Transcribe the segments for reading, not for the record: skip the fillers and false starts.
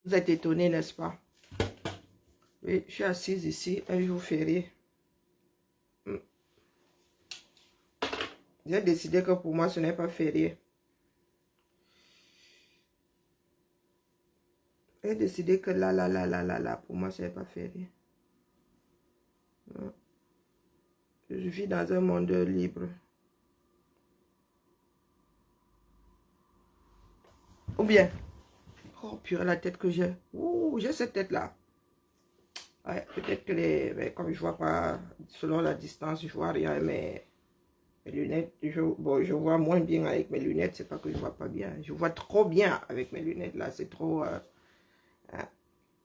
Vous êtes étonnés, n'est-ce pas? Oui, je suis assise ici, un jour férié. J'ai décidé que pour moi, ce n'est pas férié. J'ai décidé que là, pour moi, ce n'est pas férié. Je vis dans un monde libre. Ou bien, oh purée, la tête que j'ai. Ouh, j'ai cette tête-là. Ouais, peut-être que mais comme je vois pas, selon la distance, je vois rien, mais mes lunettes, bon, je vois moins bien avec mes lunettes, c'est pas que je vois pas bien. Je vois trop bien avec mes lunettes, là, c'est trop... hein.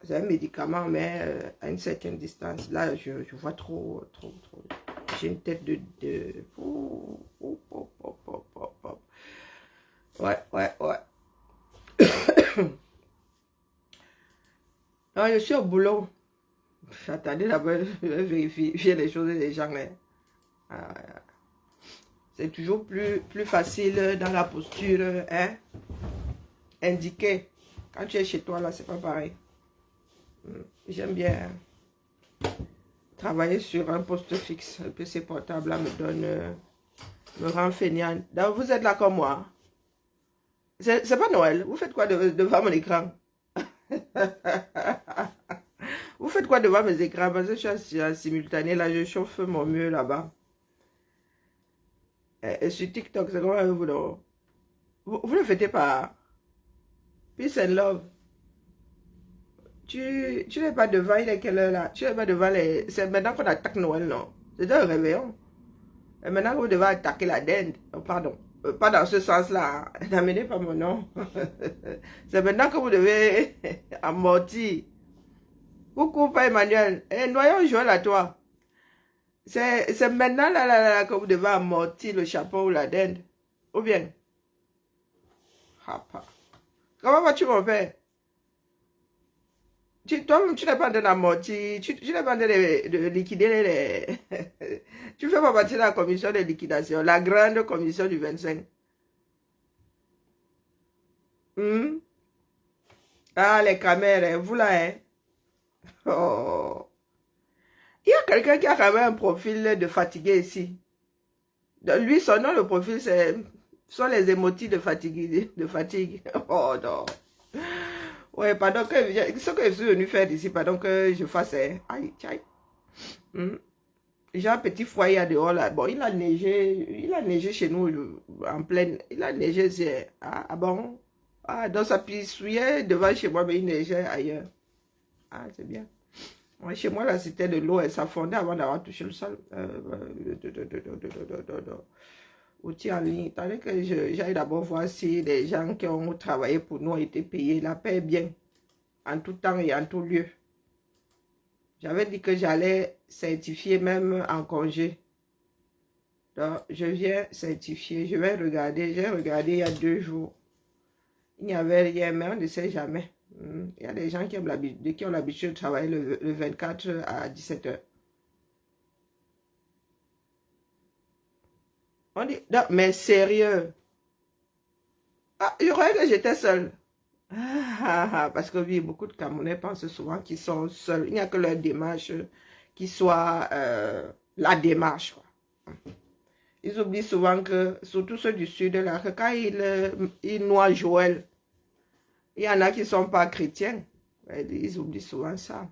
C'est un médicament, mais à une certaine distance. Là, je vois trop. J'ai une tête de... Ouais. Non, je suis au boulot. Attendez d'abord, je vais vérifier les choses des gens. C'est toujours plus facile dans la posture, hein, indiquée. Quand tu es chez toi, là, c'est pas pareil. J'aime bien travailler sur un poste fixe. Le PC portable, là, me rend fainéant. Donc, vous êtes là comme moi. C'est pas Noël. Vous faites quoi devant mon écran? Vous faites quoi devant mes écrans? Parce que je suis en simultané, là, je chauffe mon mur là-bas. Et sur TikTok, c'est comment vous, non? Vous ne fêtez pas. Peace and love. Tu n'es pas devant, il est quelle heure là? Tu n'es pas devant les... C'est maintenant qu'on attaque Noël, non? C'est un réveillon. Et maintenant vous devez attaquer la dinde. Oh, pardon. Pas dans ce sens-là. N'amenez pas mon nom. C'est maintenant que vous devez amortir. Coucou, pas Emmanuel. Eh, noyons Joël à toi. C'est maintenant là, que vous devez amortir le chapeau ou la dinde. Ou bien? Papa. Comment vas-tu, mon père? Toi-même, tu n'es pas en train d'amortir, tu n'es pas en train de liquider les... Tu fais pas partie de la commission de liquidation, la grande commission du 25. Ah, les caméras, vous là, hein? Oh. Il y a quelqu'un qui a quand même un profil de fatigué ici. Lui, son nom, le profil, sont les émotis de fatigue. Oh non. Ouais, pardon, ce que je suis venu faire ici, pardon que je fasse, hein. Aïe, aïe. J'ai un petit foyer à dehors là. Bon, il a neigé chez nous en pleine. Il a neigé, c'est. Ah bon? Ah, dans sa pissouillait devant chez moi, mais il neigeait ailleurs. Ah, c'est bien. Ouais, chez moi, là, c'était de l'eau, elle s'affondait avant d'avoir touché le sol. Outil en ligne. Tandis que j'aille d'abord voir si les gens qui ont travaillé pour nous ont été payés. La paie bien, en tout temps et en tout lieu. J'avais dit que j'allais certifier même en congé. Donc, je viens certifier. Je vais regarder. J'ai regardé il y a 2 jours. Il n'y avait rien, mais on ne sait jamais. Il y a des gens qui ont l'habitude de travailler le 24 à 17 h. On dit, non, mais sérieux. Ah, je croyais que j'étais seule. Parce que oui, beaucoup de Camerounais pensent souvent qu'ils sont seuls. Il n'y a que leur démarche qui soit la démarche, quoi. Ils oublient souvent que, surtout ceux du sud, là, que quand ils noient Joël, il y en a qui ne sont pas chrétiens. Ils oublient souvent ça.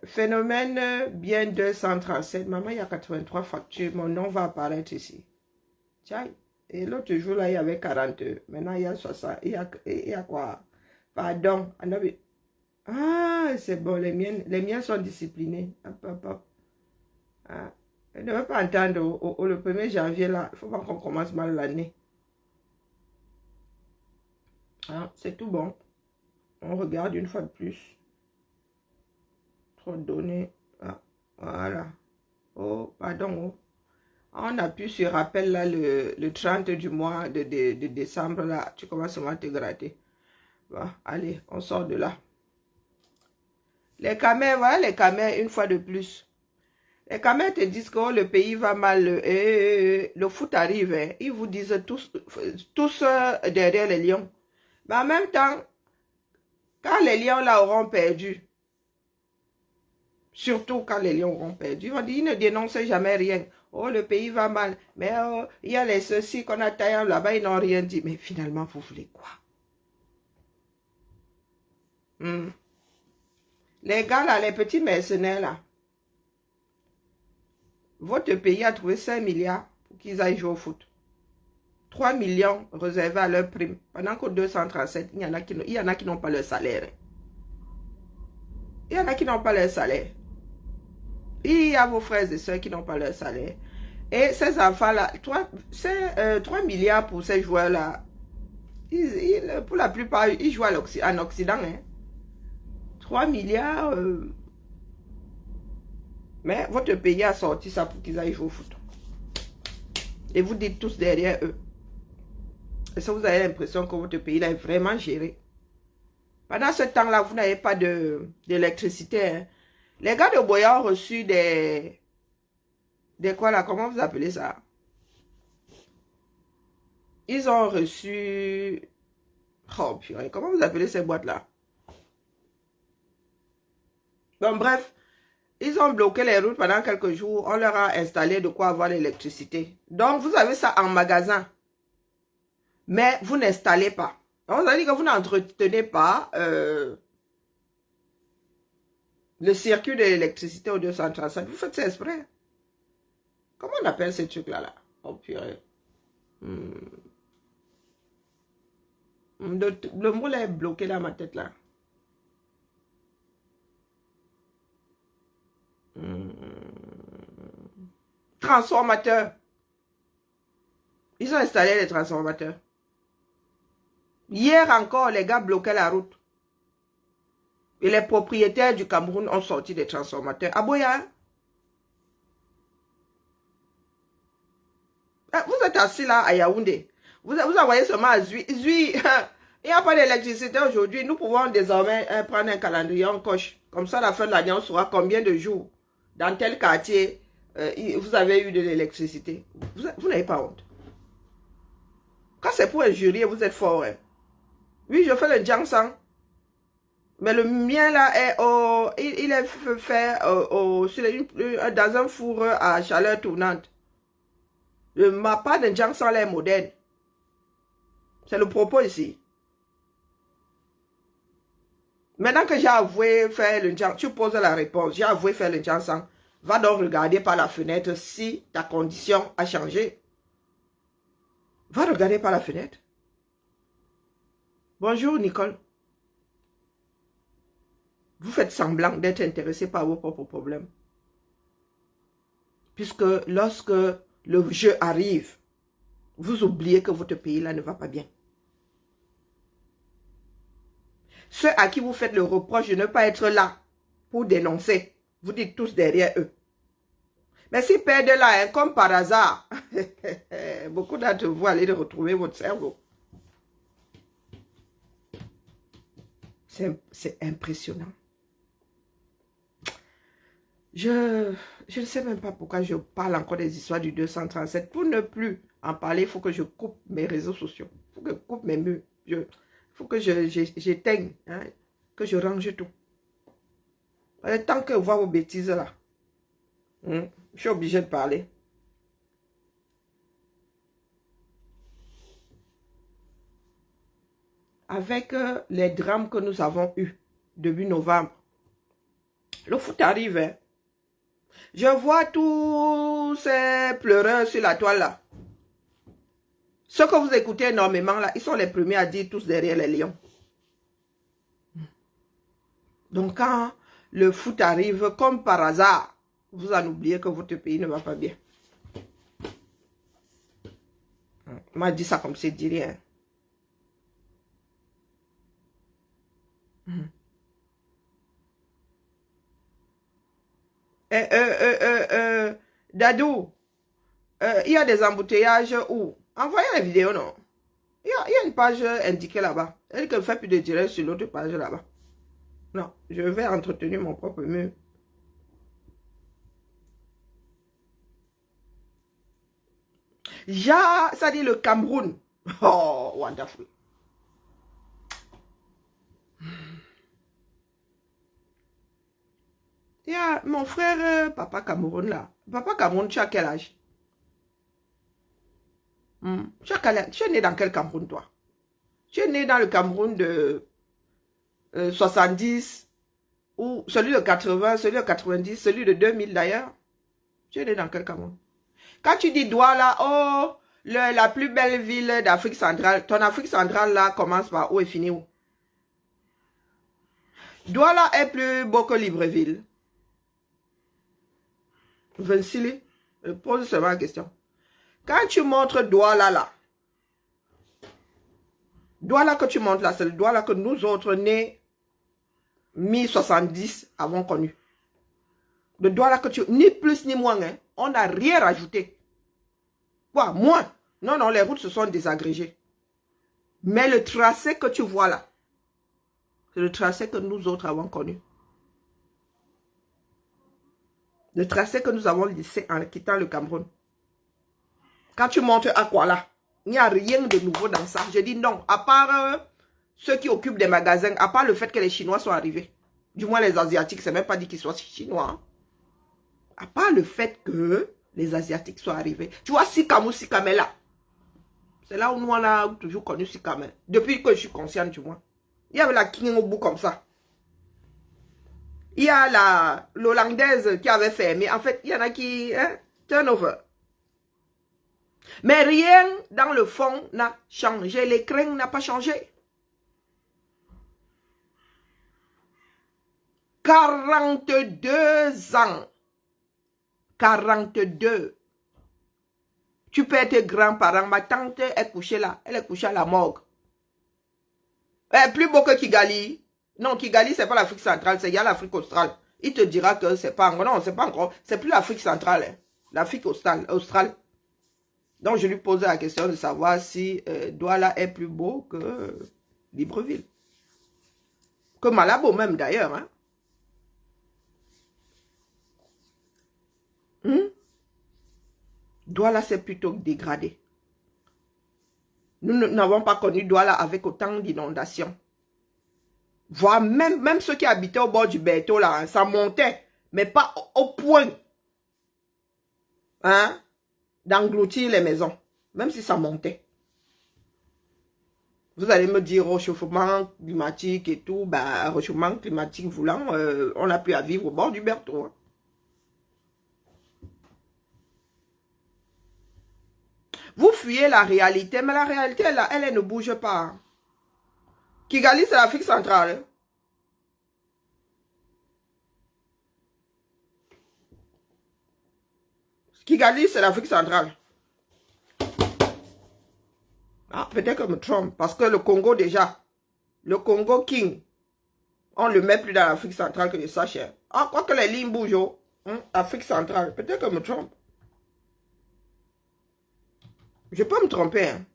Phénomène bien 237. Maman, il y a 83 factures. Mon nom va apparaître ici. Tiens. Et l'autre jour, là, il y avait 42. Maintenant, il y a 60. Il y a quoi? Pardon. Ah, c'est bon. Les miens sont disciplinés. Hop, hop, hop. Ah. Je ne veux pas entendre le 1er janvier, là. Il ne faut pas qu'on commence mal l'année. Ah, c'est tout bon. On regarde une fois de plus. Trop de données. Ah, voilà. Oh, pardon. Oh. On appuie sur rappel là le 30 du mois de décembre là. Tu commences à te gratter. Bon, allez, on sort de là. Les caméras, voilà les caméras une fois de plus. Les caméras te disent que oh, le pays va mal. Le foot arrive. Hein. Ils vous disent tous derrière les lions. Mais en même temps, Quand les lions là auront perdu, surtout quand les lions auront perdu, on dit, ils ne dénoncent jamais rien. Oh, le pays va mal. Mais oh, il y a les ceux-ci qu'on a taillés là-bas, ils n'ont rien dit. Mais finalement, vous voulez quoi? Les gars là, les petits mercenaires là, votre pays a trouvé 5 milliards pour qu'ils aillent jouer au foot. 3 millions réservés à leur prime. Pendant qu'au 237, il y en a qui n'ont pas leur salaire. Il y en a qui n'ont pas leur salaire. Il y a vos frères et soeurs qui n'ont pas leur salaire. Et ces enfants-là, 3 milliards pour ces joueurs-là, pour la plupart, ils jouent en Occident. Hein. 3 milliards. Mais votre pays a sorti ça pour qu'ils aillent jouer au foot. Et vous dites tous derrière eux. Et ça, vous avez l'impression que votre pays là est vraiment géré. Pendant ce temps-là, vous n'avez pas d'électricité. Hein. Les gars de Boya ont reçu des quoi là, comment vous appelez ça? Ils ont reçu... Oh purée, comment vous appelez ces boîtes-là? Donc bref, ils ont bloqué les routes pendant quelques jours. On leur a installé de quoi avoir l'électricité. Donc vous avez ça en magasin. Mais vous n'installez pas. Donc, vous avez dit que vous n'entretenez pas le circuit de l'électricité au 235. Vous faites ça exprès. Comment on appelle ces trucs-là là? Oh purée. Le mot là est bloqué dans ma tête là. Transformateurs. Ils ont installé les transformateurs. Hier encore, les gars bloquaient la route. Et les propriétaires du Cameroun ont sorti des transformateurs. À Boya. Vous êtes assis là à Yaoundé. Vous envoyez seulement à Zui. Zui, il n'y a pas d'électricité aujourd'hui. Nous pouvons désormais prendre un calendrier en coche. Comme ça, à la fin de l'année, on saura combien de jours dans tel quartier vous avez eu de l'électricité. Vous n'avez pas honte. Quand c'est pour injurier, vous êtes fort. Hein. Oui, je fais le Jiangsang. Mais le mien là, il est fait dans un four à chaleur tournante. Ma part de Jiangsang est moderne. C'est le propos ici. Maintenant que j'ai avoué faire le Jiangsang, tu poses la réponse. J'ai avoué faire le Jiangsang. Va donc regarder par la fenêtre si ta condition a changé. Va regarder par la fenêtre. Bonjour Nicole. Vous faites semblant d'être intéressé par vos propres problèmes. Puisque lorsque le jeu arrive, vous oubliez que votre pays là ne va pas bien. Ceux à qui vous faites le reproche de ne pas être là pour dénoncer, vous dites tous derrière eux. Mais s'ils perdent là, hein, comme par hasard, beaucoup d'entre vous allez retrouver votre cerveau. C'est impressionnant. Je ne sais même pas pourquoi je parle encore des histoires du 237. Pour ne plus en parler, il faut que je coupe mes réseaux sociaux. Il faut que je coupe mes murs. Il faut que j'éteigne, hein, que je range tout. Tant que vous voyez vos bêtises là, je suis obligé de parler. Avec les drames que nous avons eus début novembre, le foot arrive. Hein. Je vois tous ces pleureurs sur la toile là. Ceux que vous écoutez énormément là, ils sont les premiers à dire tous derrière les lions. Donc quand le foot arrive, comme par hasard, vous en oubliez que votre pays ne va pas bien. On m'a dit ça comme c'est dit rien. Dadou, il y a des embouteillages où? Envoyez les vidéos, non? Il y a une page indiquée là-bas. Elle ne fait plus de direct sur l'autre page là-bas. Non, je vais entretenir mon propre mur. Ça dit le Cameroun. Oh, wonderful. Il y a mon frère, Papa Cameroun là. Papa Cameroun, tu as quel âge? Tu es né dans quel Cameroun, toi? Tu es né dans le Cameroun de 70, ou celui de 80, celui de 90, celui de 2000 d'ailleurs. Tu es né dans quel Cameroun? Quand tu dis Douala, oh, la plus belle ville d'Afrique centrale, ton Afrique centrale là commence par où et finit où? Douala est plus beau que Libreville. Vincile, je pose seulement la question. Quand tu montres Douala là, Douala que tu montres là, c'est le Douala que nous autres nés 1070 avons connu. Le Douala que tu... Ni plus ni moins, hein. On n'a rien rajouté. Quoi, moins? Non, non, les routes se sont désagrégées. Mais le tracé que tu vois là, c'est le tracé que nous autres avons connu. Le tracé que nous avons laissé en quittant le Cameroun. Quand tu montes à Kuala, il n'y a rien de nouveau dans ça. Je dis non, à part ceux qui occupent des magasins, à part le fait que les Chinois sont arrivés. Du moins les Asiatiques, c'est même pas dit qu'ils soient Chinois. Hein. À part le fait que les Asiatiques soient arrivés. Tu vois, Sikame là. C'est là où nous on a toujours connu Sikame. Depuis que je suis consciente, du moins. Il y avait la King au bout comme ça. Il y a l'Hollandaise qui avait fermé. En fait, il y en a qui... Hein, turnover. Mais rien dans le fond n'a changé. L'écran n'a pas changé. 42 ans. 42. Tu peux être grand-parent. Ma tante est couchée là. Elle est couchée à la morgue. Elle est plus beau que Kigali. Non, Kigali, c'est pas l'Afrique centrale. C'est l'Afrique australe. Il te dira que c'est pas encore. Non, c'est pas encore. C'est plus l'Afrique centrale. Hein. L'Afrique australe. Donc, je lui posais la question de savoir si Douala est plus beau que Libreville. Que Malabo même d'ailleurs. Hein. Douala s'est plutôt dégradé. Nous n'avons pas connu Douala avec autant d'inondations. Voire même ceux qui habitaient au bord du Berthaud, là, hein, ça montait, mais pas au point hein, d'engloutir les maisons, même si ça montait. Vous allez me dire réchauffement climatique et tout, bah, réchauffement climatique voulant, on a pu à vivre au bord du Berthaud. Hein. Vous fuyez la réalité, mais la réalité, là, elle ne bouge pas. Kigali, c'est l'Afrique centrale. Kigali, c'est l'Afrique centrale. Ah, peut-être que je me trompe, parce que le Congo déjà, le Congo King, on ne le met plus dans l'Afrique centrale que je sache. Ah, quoi que les lignes bougent, Afrique centrale, peut-être que je me trompe. Je peux me tromper. Hein.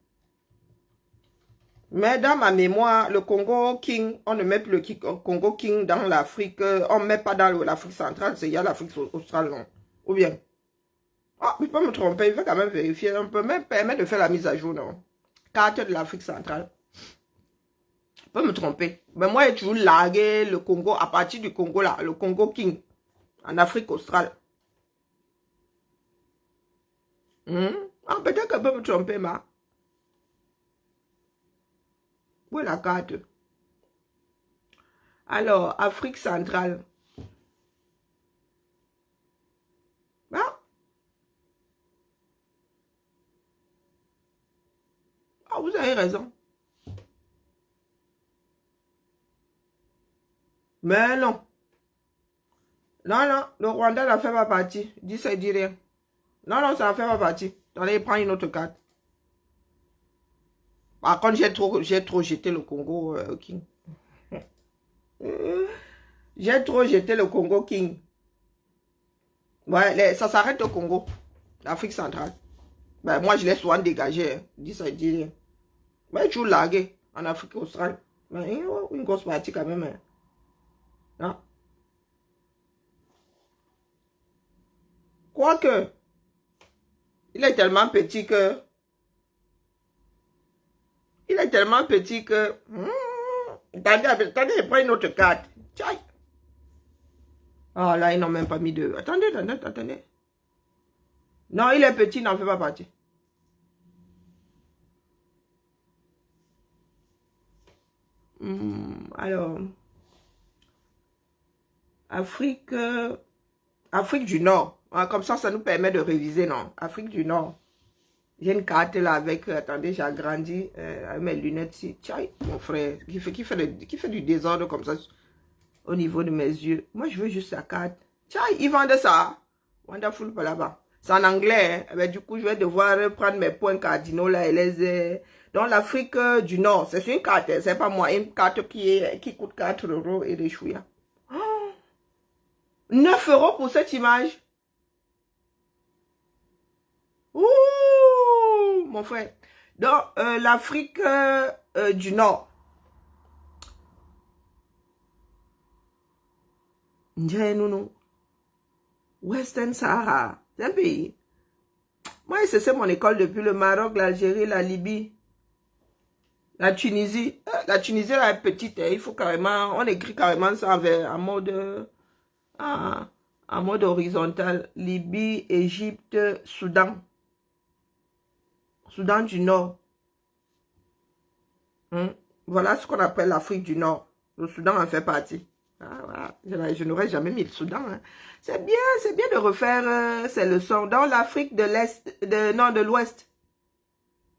Mais dans ma mémoire, le Congo King, on ne met plus le Congo King dans l'Afrique, on ne met pas dans l'Afrique centrale, c'est il y a l'Afrique australe, non? Ou bien? Ah, je peux me tromper, il faut quand même vérifier. On peut même permettre de faire la mise à jour, non? Carte de l'Afrique centrale. Je peux me tromper. Mais moi, j'ai toujours largué le Congo, à partir du Congo là, le Congo King, en Afrique australe. Ah, peut-être que je peux me tromper, ma. Où est la carte? Alors, Afrique centrale. Ah, ah vous avez raison. Mais non. Non, non, le Rwanda n'en fait pas partie. Dis ça, dis rien. Non, non, ça n'en fait pas partie. Attendez, prends une autre carte. Par contre, j'ai trop jeté le Congo King. J'ai trop jeté le Congo King. Ouais, ça s'arrête au Congo. L'Afrique centrale. Ben, moi, je l'ai souvent dégagé. Hein. Dis ça, dis rien. Mais je suis largué en Afrique australe. Mais une grosse partie quand même. Hein. Non. Quoique, il est tellement petit que... Il est tellement petit que... attendez, prends une autre carte. Tchaï. Oh là, ils n'ont même pas mis de... Attendez, attendez, attendez. Non, il est petit, il n'en fait pas partie. Alors, Afrique, Afrique du Nord. Ah, comme ça nous permet de réviser, non? Afrique du Nord. J'ai une carte là avec, attendez, j'ai agrandi avec mes lunettes ici. Tiens, mon frère, qui fait du désordre comme ça au niveau de mes yeux. Moi, je veux juste la carte. Tiens, ils vendent ça. Wonderful par là-bas. C'est en anglais. Hein. Eh bien, du coup, je vais devoir prendre mes points cardinaux là et les... Dans l'Afrique du Nord, c'est une carte. C'est pas moi. Une carte qui coûte 4 € et des chouïas. Oh, 9 € pour cette image. Ouh, mon frère. Dans l'Afrique du Nord. Ndjay Western Sahara. C'est un pays. Moi, c'est mon école depuis le Maroc, l'Algérie, la Libye, la Tunisie. La Tunisie, elle est petite. Il faut carrément, on écrit carrément ça en mode horizontal. Libye, Égypte, Soudan. Soudan du Nord. Voilà ce qu'on appelle l'Afrique du Nord. Le Soudan en fait partie. Ah, voilà. Je n'aurais jamais mis le Soudan. Hein. C'est bien de refaire ces leçons. Dans l'Afrique de l'Est, de l'Ouest.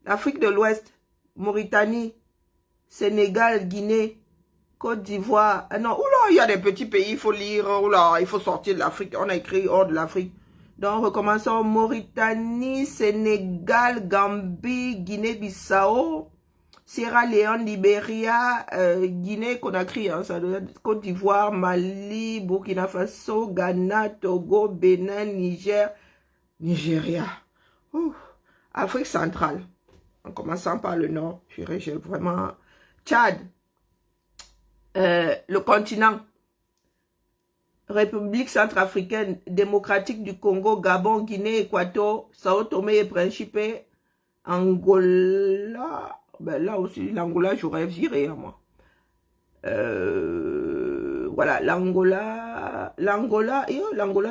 L'Afrique de l'Ouest, Mauritanie, Sénégal, Guinée, Côte d'Ivoire. Ah non, oula, il y a des petits pays, il faut lire. Oula, il faut sortir de l'Afrique. On a écrit hors de l'Afrique. Donc, recommençons. Mauritanie, Sénégal, Gambie, Guinée-Bissau, Sierra Leone, Libéria, Guinée, Conakry, hein, Côte d'Ivoire, Mali, Burkina Faso, Ghana, Togo, Bénin, Niger, Nigeria. Afrique centrale. En commençant par le nord, j'ai vraiment... Tchad, le continent. République centrafricaine, démocratique du Congo, Gabon, Guinée, Équateur, Sao Tomé et Principe, Angola... Ben là aussi, l'Angola, j'aurais viré à moi. Voilà, l'Angola, l'Angola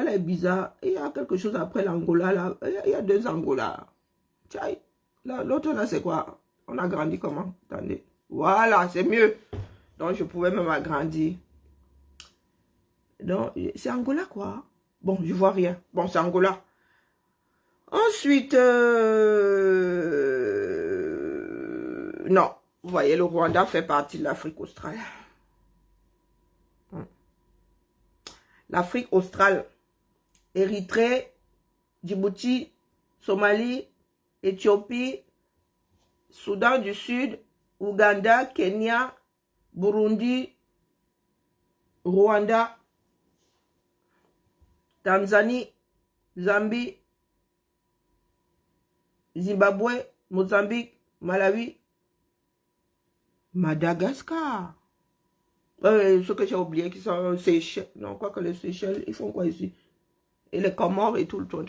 là est bizarre. Il y a quelque chose après l'Angola, là. Il y a 2 Angola. Tiens, l'autre là, c'est quoi? On a grandi comment? Attendez. Voilà, c'est mieux. Donc, je pouvais même agrandir. Donc, c'est Angola, quoi? Bon, je vois rien. Bon, c'est Angola. Ensuite, non, vous voyez, le Rwanda fait partie de l'Afrique australe. L'Afrique australe, Érythrée, Djibouti, Somalie, Éthiopie, Soudan du Sud, Ouganda, Kenya, Burundi, Rwanda, Tanzanie, Zambie, Zimbabwe, Mozambique, Malawi, Madagascar. Ce que j'ai oublié, qui sont Seychelles. Non, quoi que les Seychelles, ils font quoi ici? Et les Comores et tout le temps.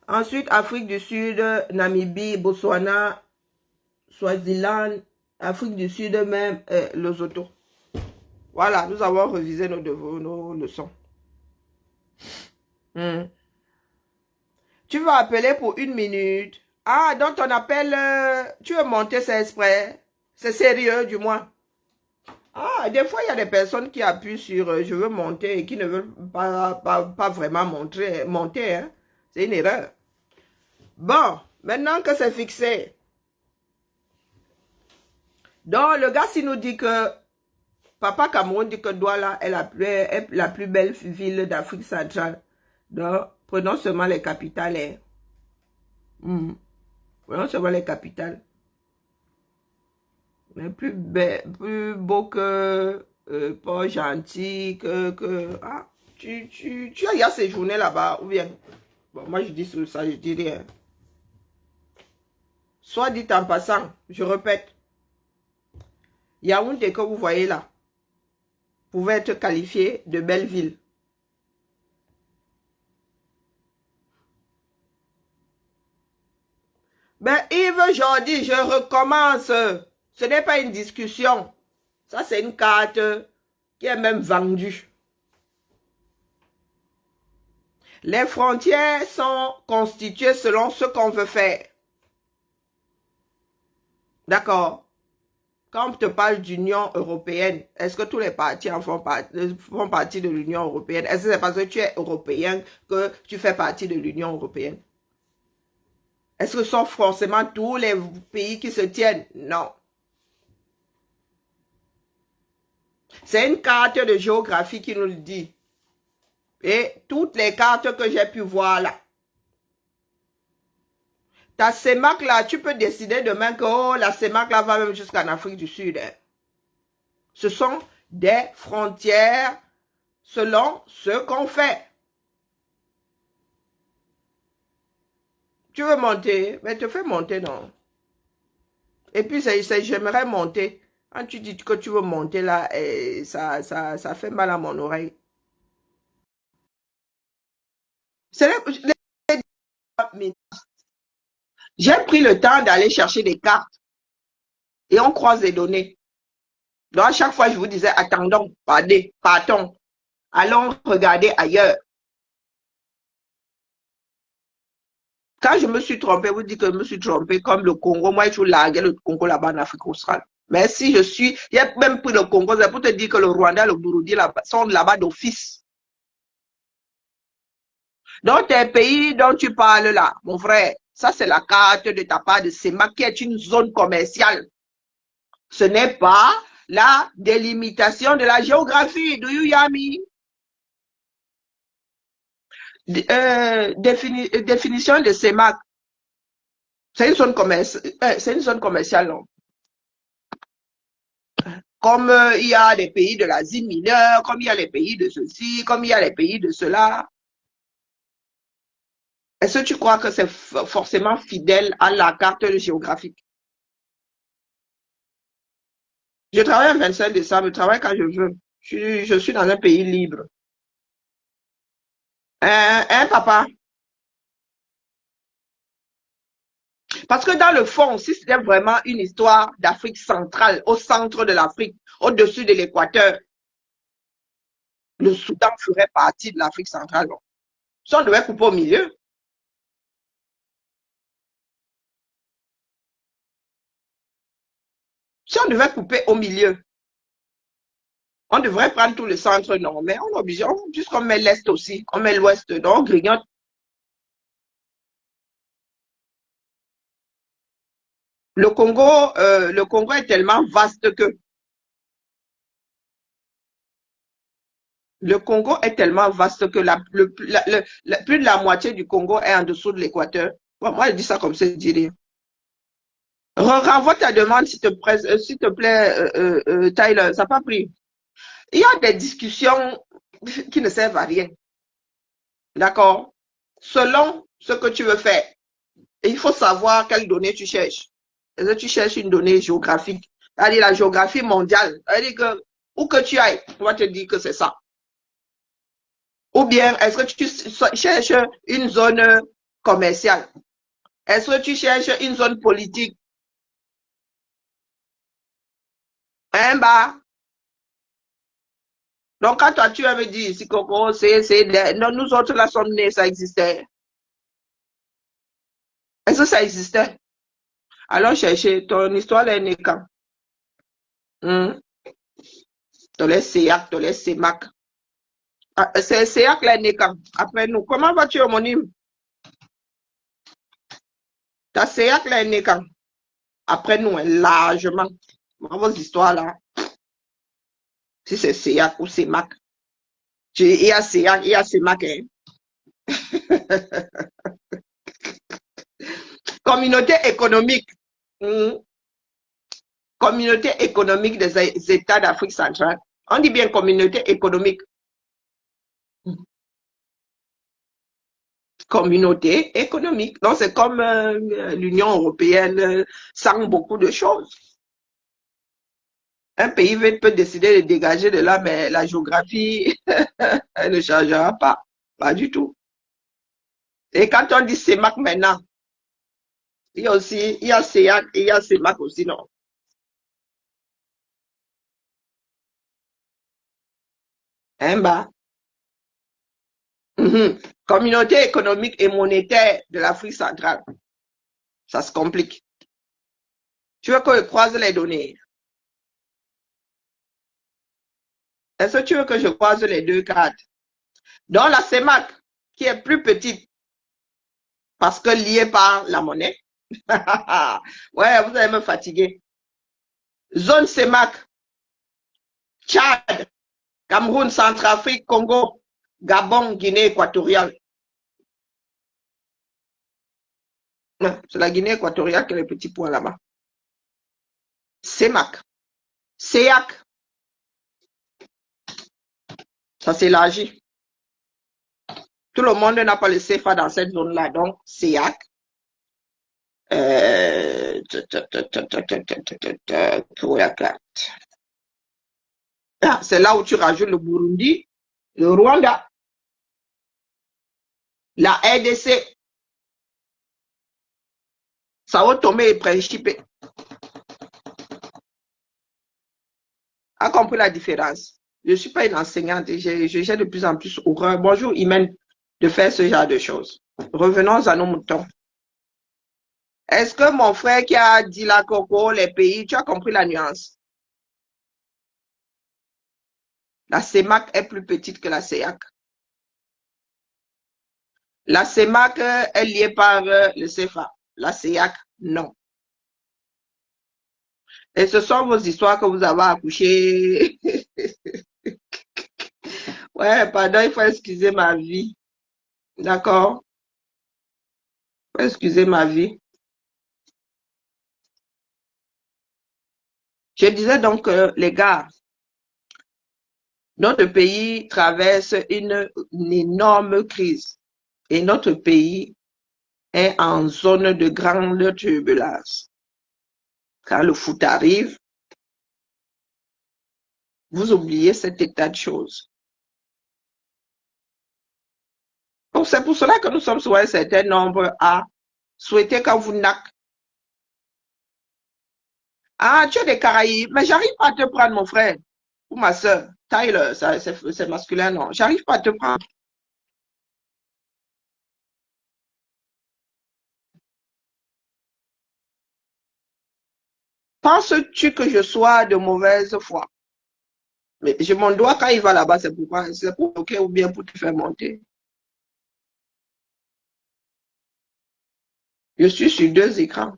Ensuite, Afrique du Sud, Namibie, Botswana, Swaziland, Afrique du Sud même, Lesotho. Voilà, nous avons révisé nos leçons. Tu vas appeler pour 1 minute. Ah, donc ton appel, tu veux monter, c'est exprès. C'est sérieux, du moins. Ah, des fois, il y a des personnes qui appuient sur je veux monter et qui ne veulent pas vraiment monter. Hein. C'est une erreur. Bon, maintenant que c'est fixé. Donc, le gars, s'il nous dit que Papa Cameroun dit que Douala est la plus belle ville d'Afrique centrale. Donc, prenons seulement les capitales. Prenons seulement les capitales. Mais plus beau que Port-Gentil, ah, tu as y a séjourné là-bas, ou bien? Bon, moi je dis sur ça, je dis rien. Soit dit en passant, je répète, Yaoundé que vous voyez là, pouvait être qualifié de belle ville. Ben Yves Jordi, je recommence. Ce n'est pas une discussion. Ça, c'est une carte qui est même vendue. Les frontières sont constituées selon ce qu'on veut faire. D'accord? Quand on te parle d'Union européenne, est-ce que tous les partis font partie de l'Union européenne? Est-ce que c'est parce que tu es européen que tu fais partie de l'Union européenne? Est-ce que ce sont forcément tous les pays qui se tiennent? Non. C'est une carte de géographie qui nous le dit. Et toutes les cartes que j'ai pu voir là. Ta CEMAC là, tu peux décider demain que oh, la CEMAC là va même jusqu'en Afrique du Sud. Hein. Ce sont des frontières selon ce qu'on fait. Tu veux monter, mais te fais monter, non? Et puis, j'aimerais monter. Quand tu dis que tu veux monter là, ça fait mal à mon oreille. J'ai pris le temps d'aller chercher des cartes et on croise les données. Donc, à chaque fois, je vous disais, attendons, partons, allons regarder ailleurs. Quand je me suis trompé, vous dites que je me suis trompé comme le Congo. Moi, je largué le Congo là-bas en Afrique australe. Mais si j'ai même pris le Congo, c'est pour te dire que le Rwanda, le Burundi sont là-bas d'office. Donc, tes pays dont tu parles là, mon frère, ça c'est la carte de ta part de CEMAC qui est une zone commerciale. Ce n'est pas la délimitation de la géographie. Do you hear me? Définition de CEMAC. C'est une zone commerciale, non? Comme il y a des pays de l'Asie mineure, comme il y a les pays de ceci, comme il y a les pays de cela. Est-ce que tu crois que c'est forcément fidèle à la carte géographique? Je travaille le 25 décembre, je travaille quand je veux. Je suis dans un pays libre. Papa. Parce que dans le fond, si c'était vraiment une histoire d'Afrique centrale, au centre de l'Afrique, au-dessus de l'équateur, le Soudan ferait partie de l'Afrique centrale. Non? Si on devait couper au milieu, si on devait couper au milieu, on devrait prendre tout le centre, non, mais on est obligé, puisqu'on met l'Est aussi, on met l'Ouest, donc on grignote. Le Congo est tellement vaste que le Congo est tellement vaste que plus de la moitié du Congo est en dessous de l'équateur. Bon, moi, je dis ça comme ça, je dis rien. Renvoie ta demande, s'il te plaît, Tyler. Ça n'a pas pris. Il y a des discussions qui ne servent à rien. D'accord? Selon ce que tu veux faire, il faut savoir quelle donnée tu cherches. Est-ce que tu cherches une donnée géographique? C'est-à-dire la géographie mondiale. C'est-à-dire que où que tu ailles, on va te dire que c'est ça. Ou bien, est-ce que tu cherches une zone commerciale? Est-ce que tu cherches une zone politique? Hein, bah? Donc, quand toi, tu avais dit ici, Coco, non, nous autres, là, sommes nés, ça existait. Est-ce que ça existait? Alors, chercher, ton histoire, elle est née quand? Hmm? Ton les CEAC, ton les CEMAC. Ah, c'est CEAC, là, est né quand? Après nous. Comment vas-tu, homonyme? Ta CEAC, là, est né quand? Après nous, hein, largement. Vos histoires, là. Si c'est CEAC ou CEMAC. Il y a CEAC, il y a CEMAC, hein. Communauté économique. Hmm? Communauté économique des États d'Afrique centrale. On dit bien communauté économique. Communauté économique. Donc, c'est comme l'Union européenne sans beaucoup de choses. Un pays peut décider de dégager de là, mais la géographie, elle ne changera pas. Pas du tout. Et quand on dit CEMAC maintenant, il y a aussi, il y a CEAC et il y a CEMAC aussi, non? Hein, bah? Communauté économique et monétaire de l'Afrique centrale. Ça se complique. Tu veux que je croise les données? Est-ce que tu veux que je croise les deux cartes? Donc la CEMAC, qui est plus petite parce que liée par la monnaie. Ouais, vous allez me fatiguer. Zone CEMAC, Tchad, Cameroun, Centrafrique, Congo, Gabon, Guinée équatoriale. C'est la Guinée équatoriale qui a les petits points là-bas. CEMAC. CEAC, ça s'élargit. Tout le monde n'a pas le CFA dans cette zone-là, donc CEAC. C'est là où tu rajoutes le Burundi, le Rwanda, la RDC, Sao Tomé et Principe. A compris la différence? Je ne suis pas une enseignante et j'ai de plus en plus horreur. Bonjour, Imen, de faire ce genre de choses. Revenons à nos moutons. Est-ce que mon frère qui a dit la coco, les pays, tu as compris la nuance? La CEMAC est plus petite que la CEAC. La CEMAC est liée par le CFA. La CEAC, non. Et ce sont vos histoires que vous avez accouchées. Ouais, pardon, il faut excuser ma vie. D'accord? Il faut excuser ma vie. Je disais donc, les gars, notre pays traverse une énorme crise et notre pays est en zone de grande turbulence. Quand le foot arrive, vous oubliez cet état de choses. Donc, c'est pour cela que nous sommes sur un certain nombre à souhaiter quand vous n'avez. Ah, tu es des Caraïbes, mais j'arrive pas à te prendre, mon frère ou ma soeur. Tyler, c'est masculin, non. J'arrive pas à te prendre. Penses-tu que je sois de mauvaise foi? Mais je m'en dois quand il va là-bas, c'est pourquoi? C'est pour bloquer ou bien pour te faire monter. Je suis sur deux écrans.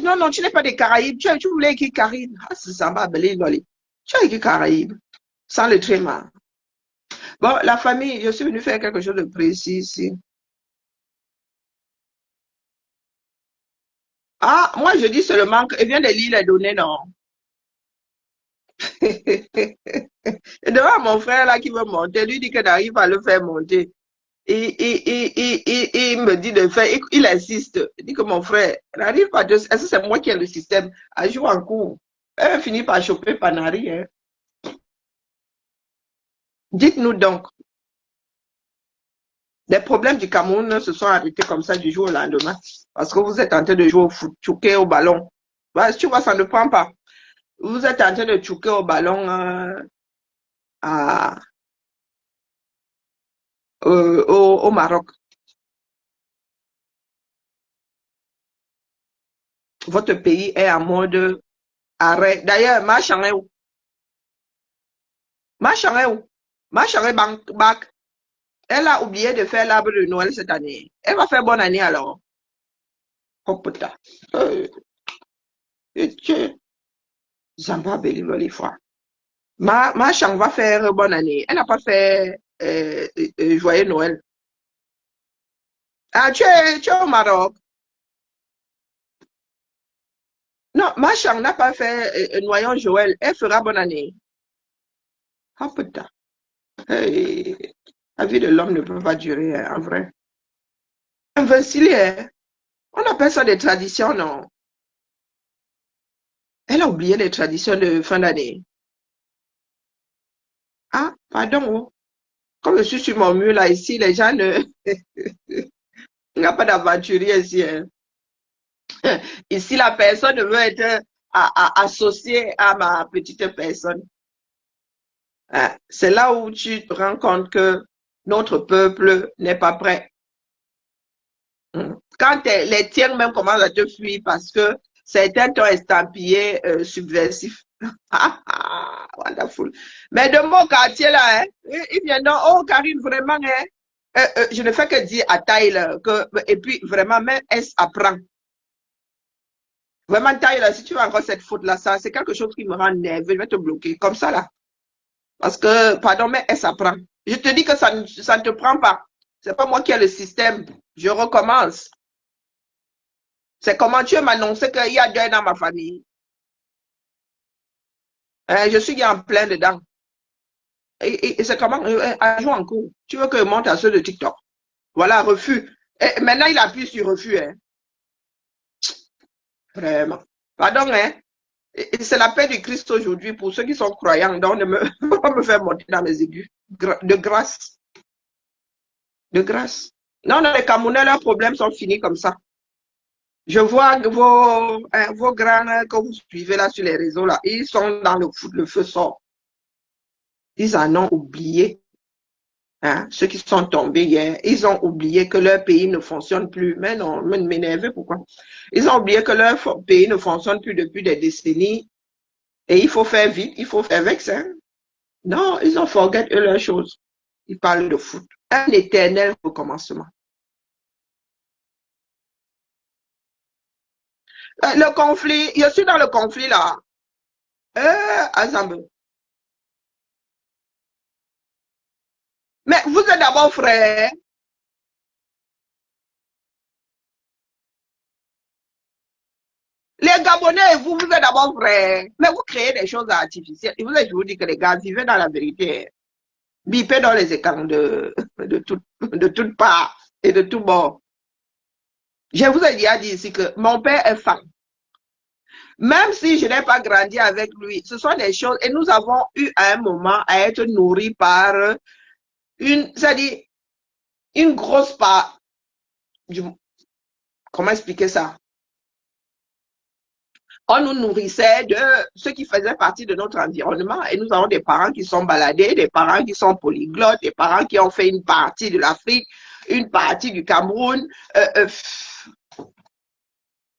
Non, non, tu n'es pas des Caraïbes. Tu voulais écrire Caraïbes. Ah, c'est ça, va, tu as écrit Caraïbes. Sans le tréma. Bon, la famille, je suis venu faire quelque chose de précis ici. Ah, moi, je dis seulement qu'il vient de lire les données, non. Et devant mon frère là qui veut monter, lui dit qu'il n'arrive à le faire monter. Il me dit de faire, il insiste. Il dit que mon frère n'arrive pas de. Est-ce que c'est moi qui ai le système à jouer en cours? Elle finit par choper Panari. Hein. Dites-nous donc, les problèmes du Cameroun se sont arrêtés comme ça du jour au lendemain. Parce que vous êtes en train de jouer au foot, chouquer au ballon. Ouais, tu vois, ça ne prend pas. Vous êtes en train de chouquer au ballon à, au Maroc. Votre pays est en mode arrêt. D'ailleurs, Machan est où? Machan est où? Machan est bac. Elle a oublié de faire l'arbre de Noël cette année. Elle va faire bonne année alors. Oh putain. Euh, Zamba Beli fois. Machan va faire bonne année. Elle n'a pas fait joyeux Noël. Ah, tu es au Maroc. Non, Machan n'a pas fait noyant Joël. Elle fera bonne année. Oh putain. Hey, la vie de l'homme ne peut pas durer, hein, en vrai. Invincible, hein. On appelle ça des traditions, non? Elle a oublié les traditions de fin d'année. Ah, pardon. Oh. Comme je suis sur mon mur là, ici, les gens ne. Il n'y a pas d'aventurier ici. Hein. Ici, la personne veut être associée à ma petite personne. Hein, c'est là où tu te rends compte que notre peuple n'est pas prêt. Quand les tiens même commencent à te fuir parce que certains t'ont estampillé subversif. Wonderful. Mais de mon quartier là, hein, ils viennent donc, oh Karine, vraiment, hein, je ne fais que dire à Tyler que, et puis vraiment, même S apprend. Vraiment, Tyler, si tu as encore cette faute-là, ça, c'est quelque chose qui me rend nerveux, je vais te bloquer, comme ça là. Parce que, pardon, mais S apprend. Je te dis que ça ne te prend pas. C'est pas moi qui ai le système. Je recommence. C'est comment tu m'annoncer qu'il y a deuil dans ma famille. Je suis en plein dedans. Et c'est comment à jouer en cours. Tu veux que je monte à ceux de TikTok. Voilà, refus. Et maintenant, il appuie sur refus. Hein. Vraiment. Pardon, hein. Et c'est la paix du Christ aujourd'hui pour ceux qui sont croyants. Donc, ne me, pas me faire monter dans mes aigus. De grâce. De grâce. Non, non, les Camerounais, leurs problèmes sont finis comme ça. Je vois vos grands que vous suivez là sur les réseaux, là, ils sont dans le foot, le feu sort. Ils en ont oublié. Hein, ceux qui sont tombés hier, ils ont oublié que leur pays ne fonctionne plus. Mais non, m'énervez pourquoi? Ils ont oublié que leur pays ne fonctionne plus depuis des décennies et il faut faire vite, il faut faire avec ça. Non, ils ont forget leurs choses. Ils parlent de foot. Un éternel recommencement. Le conflit, je suis dans le conflit là. Ensemble. Mais vous êtes d'abord frères. Les Gabonais et vous, vous êtes d'abord frères. Mais vous créez des choses artificielles. Je vous dis que les gars, vivez dans la vérité. Bipez dans les écrans de toutes parts et de tous bords. Je vous ai déjà dit ici que mon père est fan. Même si je n'ai pas grandi avec lui, ce sont des choses, et nous avons eu à un moment à être nourris par c'est-à-dire une grosse part comment expliquer ça? On nous nourrissait de ce qui faisait partie de notre environnement et nous avons des parents qui sont baladés, des parents qui sont polyglottes, des parents qui ont fait une partie de l'Afrique, une partie du Cameroun.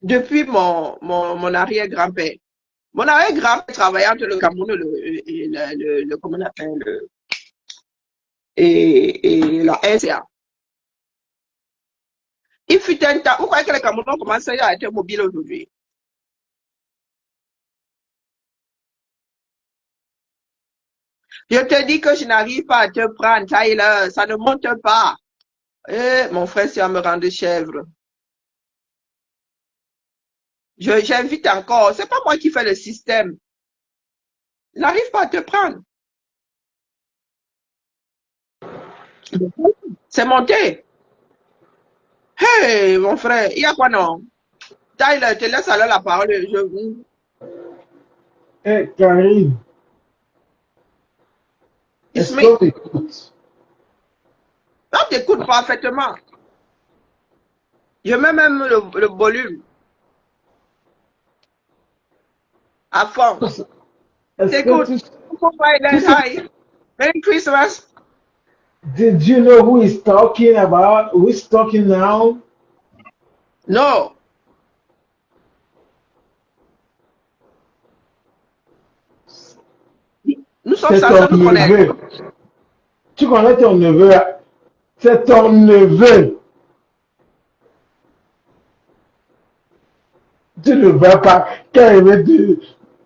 Depuis mon arrière-grand-père. Mon arrière-grand-père travaillait entre le Cameroun et comment on appelle, et la RCA. Il fut un temps, vous croyez que les Camerounais ont commencé à être mobiles aujourd'hui? Je te dis que je n'arrive pas à te prendre, Tyler, ça ne monte pas. Mon frère, c'est à me rendre chèvre. J'invite encore. C'est pas moi qui fais le système. Je n'arrive pas à te prendre. C'est monté. Hey, mon frère, il y a quoi non? Tyler, je te laisse alors la parole. Hey, Karine, est-ce Ismail, qu'on écoute? on t'écoute parfaitement. Je mets même le volume à fond. Est-ce que T'écoutes. tu sais, Hi. Merry Christmas. did you know who is talking about? Who is talking now? Non. Nous sommes C'est censés ton nous connaître. neveu. Tu connais ton neveu? C'est ton neveu. Tu ne veux pas.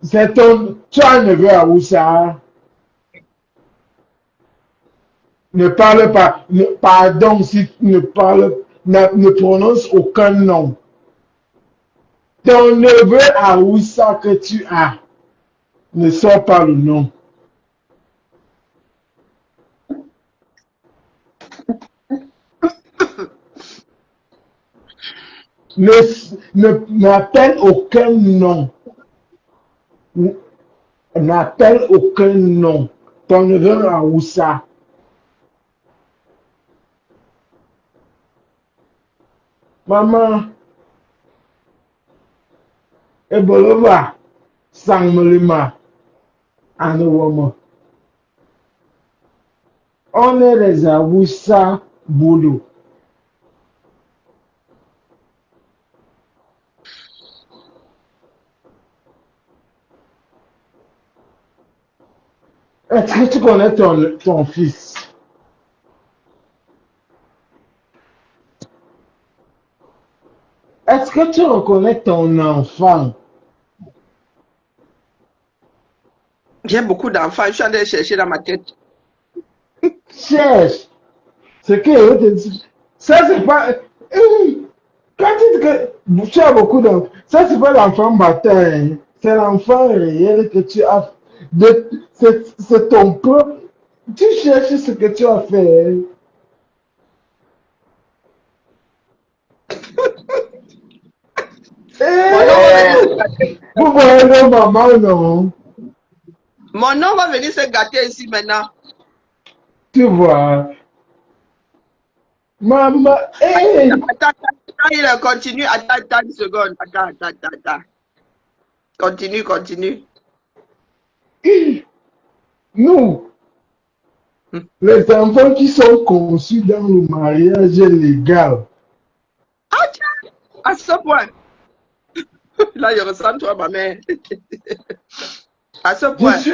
C'est ton. Tu as un neveu à Oussa. Ne parle pas. Pardon si tu ne parles. Ne prononce aucun nom. Ton neveu à Oussa que tu as. Ne sort pas le nom. N'appelle aucun nom. N'appelle aucun nom. Ton neveu à Oussa. Maman, Ebolova, Sangmelima, Anowama. On est les Awoussa Boulot. Est-ce que tu connais ton fils? Est-ce que tu reconnais ton enfant? J'ai beaucoup d'enfants, je suis en train de chercher dans ma tête. Cherche. Ce que je te dis. Ça, c'est pas. Quand tu dis que tu as beaucoup d'enfants, ça, c'est pas l'enfant bâtard. C'est l'enfant réel que tu as. C'est ton propre. Tu cherches ce que tu as fait. Mon nom va venir se gâter. Vous voyez le maman, non? Mon nom va venir se gâter ici maintenant. Tu vois. Maman, Attends, il continue. Attends une seconde. Attends. Continue. nous, les enfants qui sont conçus dans le mariage légal, Ah tiens, à ce point. Là, je ressens toi, ma mère. À ce je point. suis,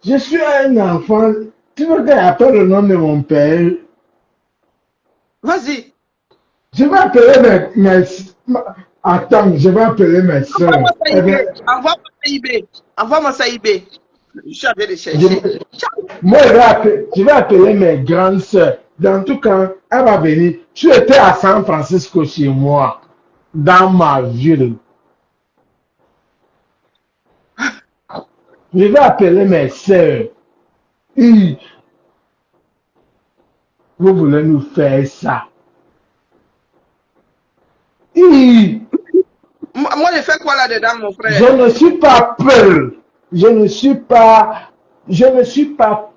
je suis un enfant. Tu veux que j'appelle le nom de mon père? Vas-y. Je vais appeler attends, je vais appeler mes soeurs. Envoie-moi ça eBay. Je suis en train de chercher. Moi, je vais appeler mes grandes soeurs. Dans tout cas, elle va venir. Tu étais à San Francisco chez moi, dans ma ville. Je vais appeler mes soeurs. Vous voulez nous faire ça? Moi, je fais quoi là-dedans, mon frère? Je ne suis pas peur. Je ne suis pas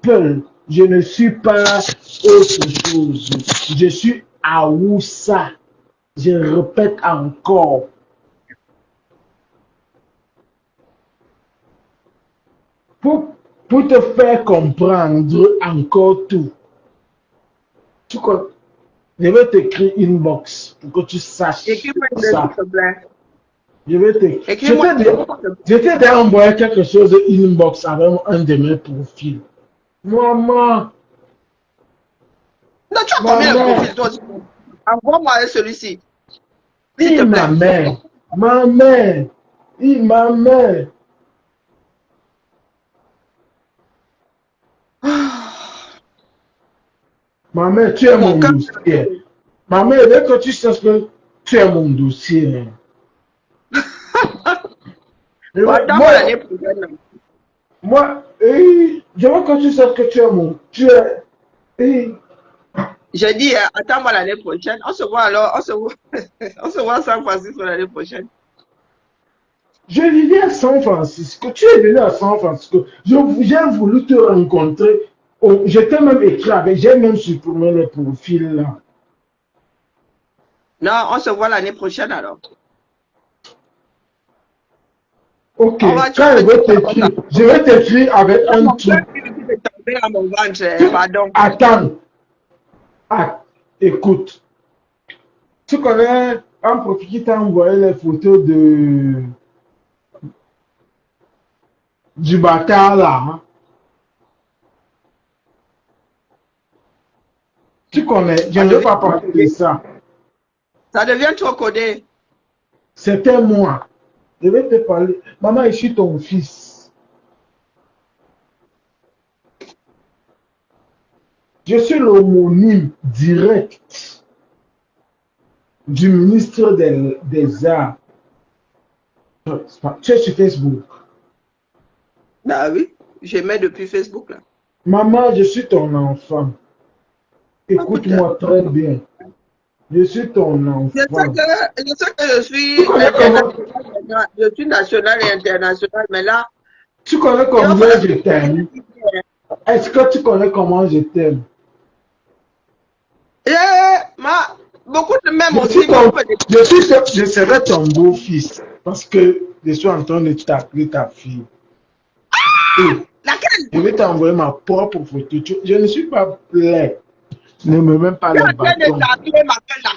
peur. Je ne suis pas autre chose. Je suis Awoussa. Je répète encore. Pour te faire comprendre encore tout. Je vais t'écrire une box pour que tu saches Écris-moi une ça. s'il te plaît. Je vais t'écrire. Écris-moi Je t'ai déjà envoyé quelque chose de inbox avec un de mes profils. Maman. Non, tu as combien de profils, toi aussi? Envoie-moi celui-ci. S'il te plaît. Ma mère. Ma mère. Ma mère. Ma mère, tu es mon dossier. Ma mère, dès que tu sais que tu es mon dossier. Moi, je veux que tu saches que tu es mon. J'ai dit, attends-moi l'année prochaine. On se voit alors. On se voit à San Francisco l'année prochaine. Je vivais à San Francisco. Tu es venu à San Francisco. J'ai voulu te rencontrer. Je t'ai même écrit avec. J'ai même supprimé les profils là. Non, on se voit l'année prochaine alors. Ok, quand je vais t'écrire avec un truc. Pardon. Attends. Écoute. Tu connais un profil qui t'a envoyé les photos du bâtard là. Hein? Tu connais, je ne veux pas parler de ça. Ça devient trop codé. C'était moi. Je vais te parler. Maman, je suis ton fils. Je suis l'homonyme direct du ministre des Arts. Tu es sur Facebook. Ah oui, je mets depuis Facebook là. Maman, je suis ton enfant. Écoute-moi très bien. Je suis ton enfant. Je sais que je suis national et international, mais là. Tu connais combien je t'aime? Est-ce que tu connais comment je t'aime? Beaucoup de même aussi. Je serai ton beau-fils parce que je suis en train de t'appeler ta fille. Et Laquelle? je vais t'envoyer ma propre photo. Je ne suis pas laid. Ne me mets pas Tu es les en train de bâtons. t'appeler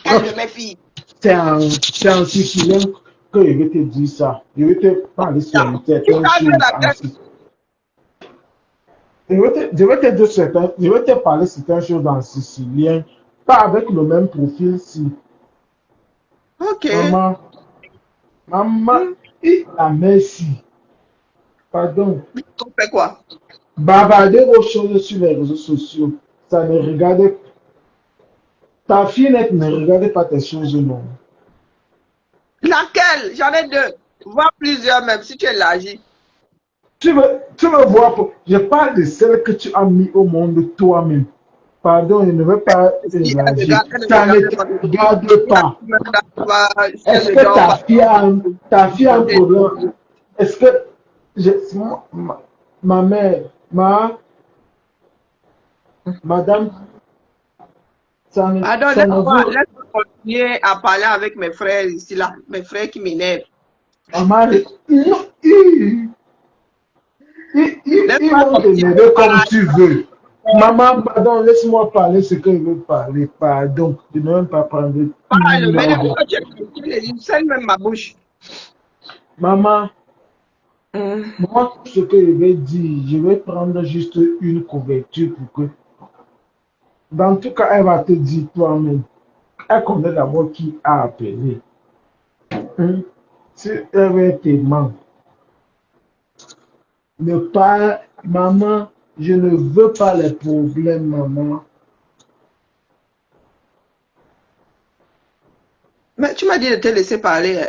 laquelle de mes filles? C'est en sicilien que je vais te dire ça. Je vais te parler sur Ah, tu certaines parles de choses en laquelle? sicilien. Je vais te parler certaines choses en sicilien, pas avec le même profil si. Ok. Maman, maman, Hmm. la merci. Pardon. On fait quoi? Bavarder aux choses sur les réseaux sociaux, ça ne regarde. Ta fille ne regarde pas tes choses, non. Laquelle? J'en ai deux. Voire plusieurs même, si tu élargis. Tu me vois, je parle de celle que tu as mis au monde toi-même. Pardon, je ne veux pas Si élargir. elle ne me Ça ne regarde te pas. regarde pas. Si elle Est-ce ne que dort pas. ta fille a un problème? Est-ce que ma mère, madame, Pardon, ça ne vous. laisse-moi continuer à parler avec mes frères ici, là. Mes frères qui m'énervent. Maman, ils Laisse-moi vont continuer t'énerver à comme tu veux. parler. Maman, pardon, laisse-moi parler ce que je veux parler. Pardon, je ne veux pas prendre Parle, mais une. pourquoi tu es continué? Il scelle même ma bouche. Maman, Hmm. moi, ce que je vais dire, je vais prendre juste une couverture pour que. Dans tout cas, elle va te dire toi-même. Elle connaît d'abord qui a appelé. Hein? Si elle veut te ment, ne pas. Maman, je ne veux pas les problèmes, maman. Mais tu m'as dit de te laisser parler.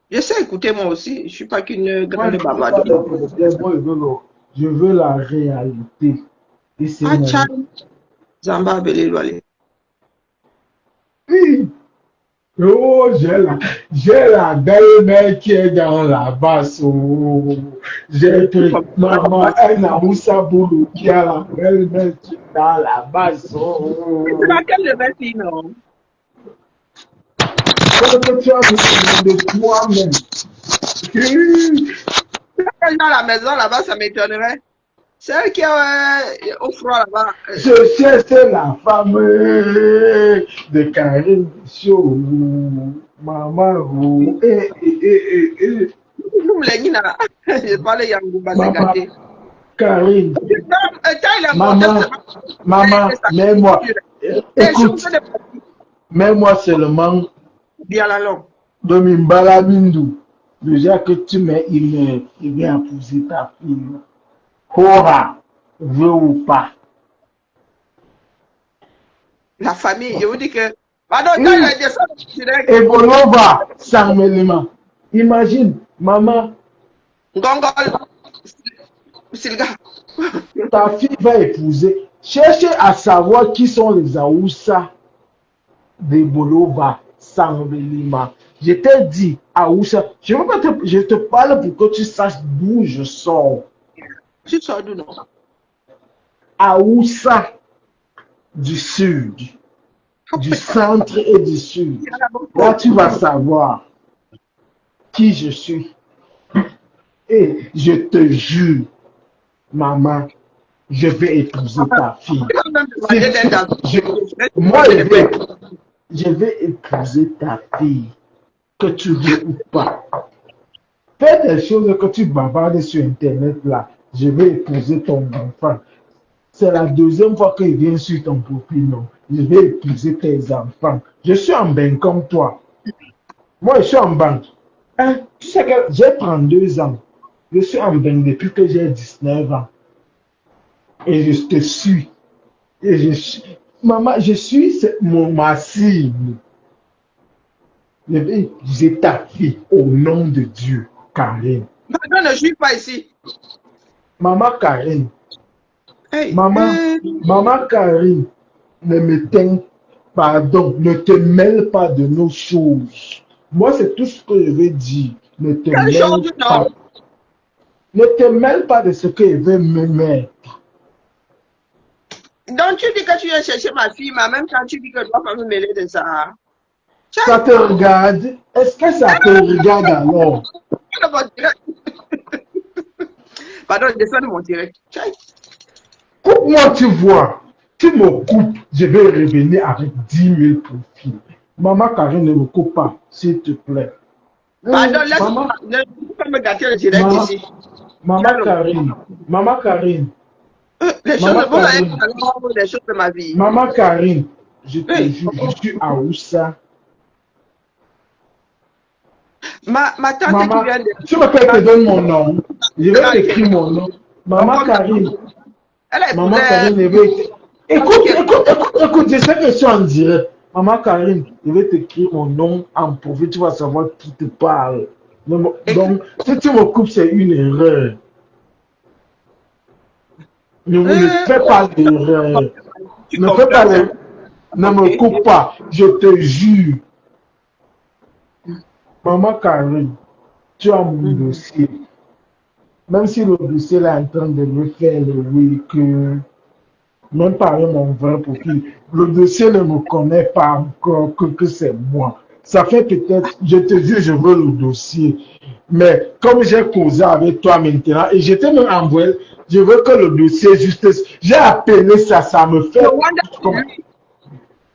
Je sais écouter moi aussi. Je ne suis pas qu'une Moi, grande je ne veux pas bavardeuse. les problèmes. Moi, je veux la réalité. Et c'est Ah, mon. Tchad, Zamba Belé. Oui. Oh, j'ai la belle-mère qui est dans la basse. Oh, j'ai pris maman, elle a Moussa Boulou qui a la belle-mère qui est dans la basse. C'est Oh, laquelle de mes filles, non? ce que tu as mis de toi-même. Elle est dans la maison là-bas, ça m'étonnerait. Celle qui est au froid là-bas. Je cherche la femme de Karine Show. Maman, oh, Je parle Yangouba, c'est maman, gâté. Karine. Quand il est monté, Maman, c'est pas maman, sa mets-moi, culture. Et je écoute, vous donne mets-moi seulement bien la langue. de Mimbala Mindu. Déjà que tu mets il vient épouser ta fille. Cora, veut ou pas. La famille, je vous dis que. Pardon, quand il Oui, est descendu direct, et Bolova, sans mêlement. Imagine, maman, Gongol, Silga. ta fille va épouser. Cherchez à savoir qui sont les Aoussa de Bolova, sans mêlement. Je t'ai dit, Aoussa, je te parle pour que tu saches d'où je sors. Tu sors d'où, non? Aoussa du sud, du centre et du sud. Il y en a Là, beaucoup. tu vas savoir qui je suis. Et je te jure, maman, je vais épouser ta fille. Tu vas même demander d'être dans Moi, je vais épouser ta fille, que tu veux ou pas. Fais des choses que tu bavardes sur Internet là. Je vais épouser ton enfant. C'est la deuxième fois qu'il vient sur ton profil, non. Je vais épouser tes enfants. Je suis en bain comme toi. Moi, je suis en banque. Hein? Tu sais que j'ai 32 ans. Je suis en bain depuis que j'ai 19 ans. Et je te suis. Et je suis. Maman, je suis ma cible. Je vais épouser ta fille au nom de Dieu, Karine. Pardon, ne suis pas ici. Maman Karine. Hey, Maman Karine, ne te mêle pas de nos choses. Moi, c'est tout ce que je veux dire. Ne te quelle mêle chose, non? pas. Ne te mêle pas de ce que je veux me mettre. Donc, tu dis que tu viens chercher ma fille, mais en même temps, tu dis que je ne dois pas me mêler de ça. Ça te regarde? Est-ce que ça te regarde alors? Pardon, descends de mon direct. Coupe-moi, tu vois. Tu me coupes, je vais revenir avec 10 000 profils. Maman Karine, ne me coupe pas, s'il te plaît. Pardon, Maman, laisse-moi. Ne peux pas me gâter le direct maman, ici. maman Karine, maman Karine, Les choses, maman vous allez Karine, parler des choses de ma vie. maman Karine, je te Oui. jure, je suis à Oussa. Ma tante qui Maman, vient de... tu veux que je te donne mon nom? Je vais t'écrire mon nom. Donc, Maman comme ça, Karine, elle a maman épousé... Karine, je vais... Écoute, écoute, écoute, écoute, je sais que je suis en direct. Maman Karine, je vais t'écrire mon nom en profil, tu vas savoir qui te parle. Donc, si tu me coupes, c'est une erreur. Ne fais pas d'erreur. Tu Ne fais comprends, pas c'est... d'erreur. Ne me Ok. coupe pas, je te jure. Maman Karine, tu as mon dossier. Même si le dossier là est en train de me faire le oui que même pas avec mon vrai profil, le dossier ne me connaît pas encore que c'est moi. Ça fait peut-être, je te dis, je veux le dossier. Mais comme j'ai causé avec toi maintenant, et j'étais même envoyé, je veux que le dossier juste, j'ai appelé ça, ça me Je fait. Wanda, lui.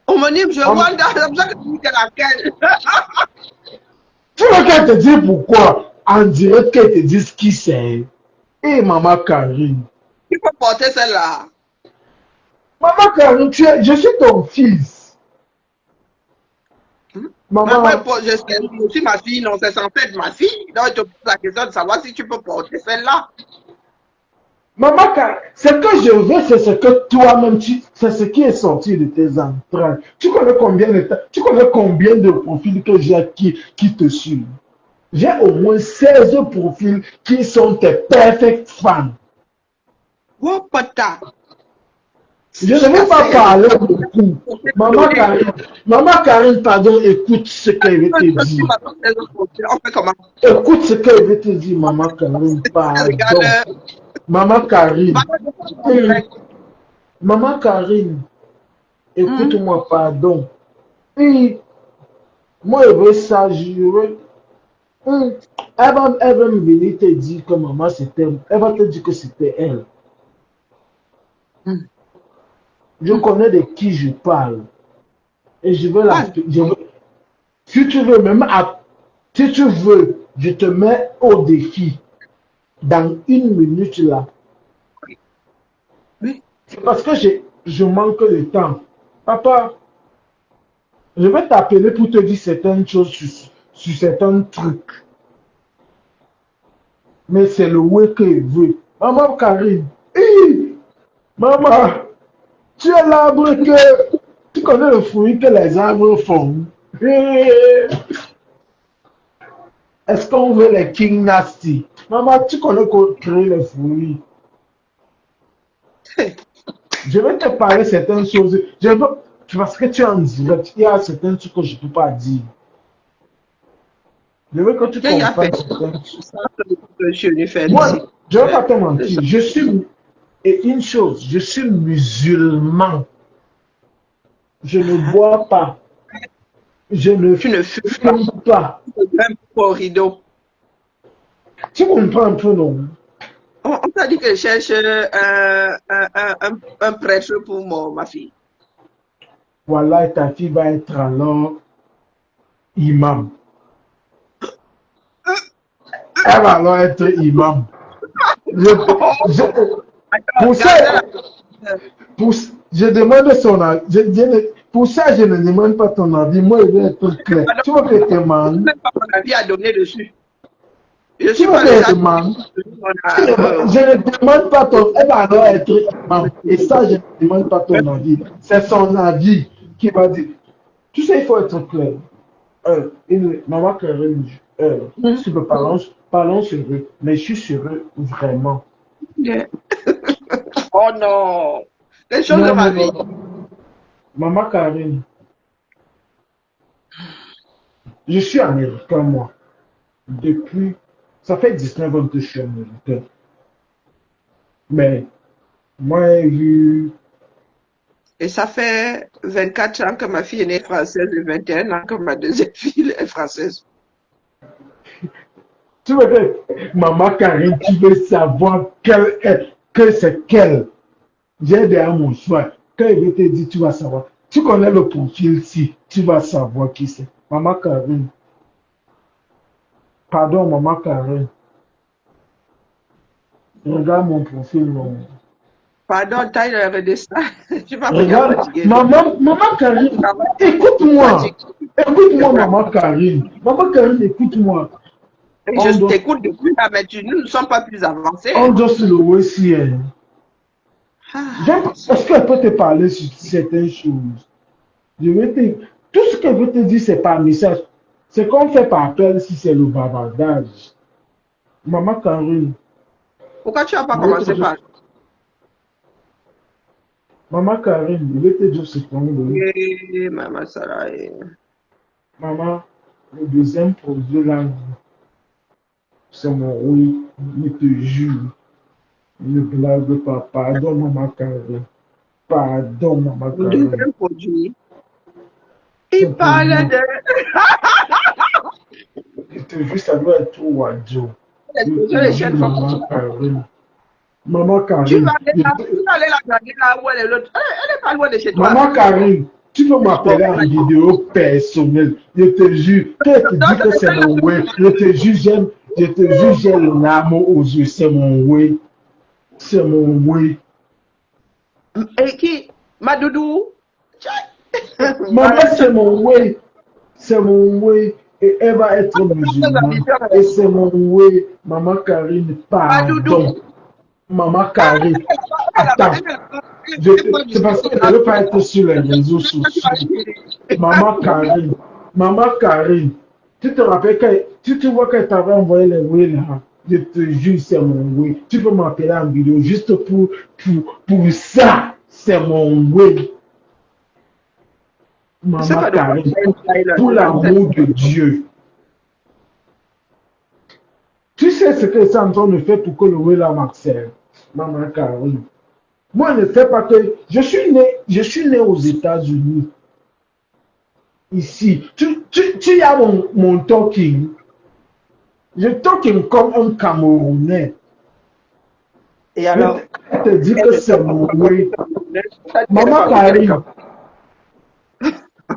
Homonyme, je On- Wanda, c'est pour ça que tu dis que laquelle. Tu veux qu'elle te dise pourquoi? En direct qu'elle te dise qui c'est. Et maman Karine. Tu peux porter celle-là. Maman Karine, je suis ton fils. Mais moi, Maman, je suis aussi ma fille, non, c'est censé être ma fille. Donc, je te pose la question de savoir si tu peux porter celle-là. maman, ce que je veux, c'est ce que toi-même, c'est ce qui est sorti de tes entrailles. Tu connais combien de profils que j'ai qui te suivent? J'ai au moins 16 profils qui sont tes perfect fans. Wopata. Je ne veux pas parler beaucoup. Maman Karine, pardon, écoute ce qu'elle veut te dire. On fait comment? Écoute ce qu'elle veut te dire, maman Karine, pardon. Regarde. Maman Karine, Pardon, maman Karine, écoute-moi, pardon. Et moi, je veux ça, je veux. Elle va me venir te dire que maman c'était. Elle va te dire que c'était elle. Je connais de qui je parle. Et je veux la. Si tu veux, si tu veux, je te mets au défi. Dans 1 minute là. Oui. C'est parce que je manque de temps. Papa, je vais t'appeler pour te dire certaines choses sur certains trucs. Mais c'est le oui que je veux. Maman Karine, maman, tu es l'arbre que... Tu connais le fruit que les arbres font. Est-ce qu'on veut les King Nasty? Maman, tu connais qu'on crée les fruits. Je vais te parler certaines choses. Parce que tu es en direct, il y a certaines choses que je ne peux pas dire. Je veux que tu comprennes certaines choses. Moi, je ne vais pas te mentir. Je suis... Et une chose, je suis musulman. Je ne bois pas. Je ne fume pas. Même pour au rideau. Tu comprends un peu, non? On t'a dit que je cherche un prêtre pour ma fille. Voilà, ta fille va être alors imam. Elle va alors être imam. Je demande son avis. Pour ça, je ne demande pas ton avis. Moi, je vais être clair. Tu veux que je te demande? Je n'ai pas mon avis à donner dessus. Je ne demande pas ton... Elle va alors être imam. Et ça, je ne demande pas ton avis. C'est son avis qui va dire. Tu sais, il faut être clair. Maman Karine, si tu peux parlons sérieux. Mais je suis sérieux vraiment. Oh non! Les choses de ma vie. Maman Karine, je suis américain, moi. Depuis, ça fait 19 ans que je suis américain. Mais, moi, j'ai vu... Et ça fait 24 ans que ma fille est née française et 21 ans que ma deuxième fille est française. Tu veux que Maman Karine, tu veux savoir que c'est quelle. J'ai derrière mon choix. Quand il veut te dire, tu vas savoir. Tu connais le profil, si tu vas savoir qui c'est. Maman Karine. Pardon, Maman Karine. Regarde mon profil. Pardon, taille redescend. Tu vas me dire Regarde, fatigué. Maman Karine, écoute-moi. Écoute-moi, Maman Karine. Maman Karine, écoute-moi. Je t'écoute depuis là, mais nous ne sommes pas plus avancés. On doit se louer aussi. Est-ce qu'elle peut te parler sur certaines choses? Tout ce qu'elle veut te dire, c'est par message. C'est qu'on fait par appel si c'est le bavardage. Maman Karine. Pourquoi tu n'as pas commencé par... Maman Karine, je vais te dire ce qu'on veut. Maman Sarah. Maman, le deuxième projet là, c'est mon oui, je te jure. Ne blague pas. Pardon, Maman Karine. Pardon, Maman Le Karine. deuxième produit. Il parle de... Je te jure, ça doit être trop radio. Maman Karine. Maman Karine. Tu vas aller la garder là où elle est l'autre. Elle n'est pas loin de chez toi. Maman Karine, tu peux m'appeler en vidéo personnelle. Je te jure, quand je te dis que c'est mon way, je te jure, j'ai le larme aux yeux. C'est mon way. C'est mon way. Et qui? Madoudou? Maman, c'est mon way. C'est mon way. Et elle va être musulmane. Et c'est mon way. Maman Karine, pardon. Maman Karine, attends. C'est parce que je ne veux pas être sur les réseaux sociaux. Maman Karine, tu te rappelles que tu vois que tu avais envoyé les way là. Je te jure, c'est mon way. Tu peux m'appeler en vidéo juste pour ça. C'est mon way. Maman Karine, pour l'amour de Dieu. Tu sais ce que c'est en train de faire pour que le way là m'accepte. Maman Karine. Moi, ne fais pas que... Je suis né aux États-Unis. Ici. Tu as mon talking. Je talking comme un Camerounais. Et alors? Je te dis que c'est mon way. Maman Karine.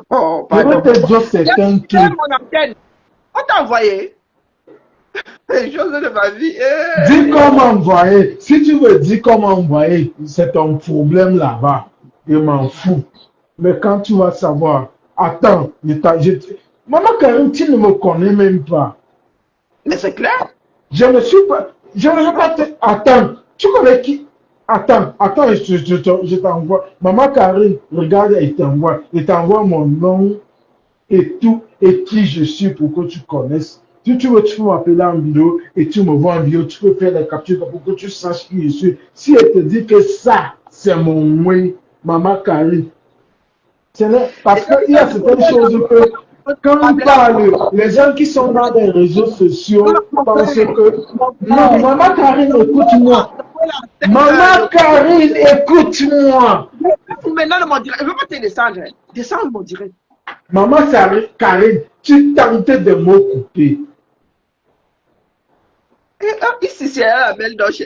Oh, je vais te dire certains trucs. On t'a envoyé les choses de ma vie. Dis comment envoyer. Si tu veux dire comment envoyer, c'est ton problème là-bas. Je m'en fous. Mais quand tu vas savoir, attends, Maman Karine, tu ne me connais même pas. Mais c'est clair. Je ne suis pas. Je ne veux pas te. Attends, tu connais qui? Attends, je t'envoie. Maman Karine, regarde, il t'envoie mon nom et tout, et qui je suis pour que tu connaisses. Si tu veux, tu peux m'appeler en vidéo et tu me vois en vidéo, tu peux faire les captures pour que tu saches qui je suis. Si elle te dit que ça, c'est mon way, Maman Karine, parce qu'il y a certaines choses que, quand on parle, les gens qui sont dans les réseaux sociaux pensent que, non, Maman Karine, écoute-moi. Maman Karine, écoute-moi. Maintenant, mon direct, je ne veux pas te descendre. Descends mon direct. Maman Karine, tu tentais de me couper. Ici, c'est la belle doche.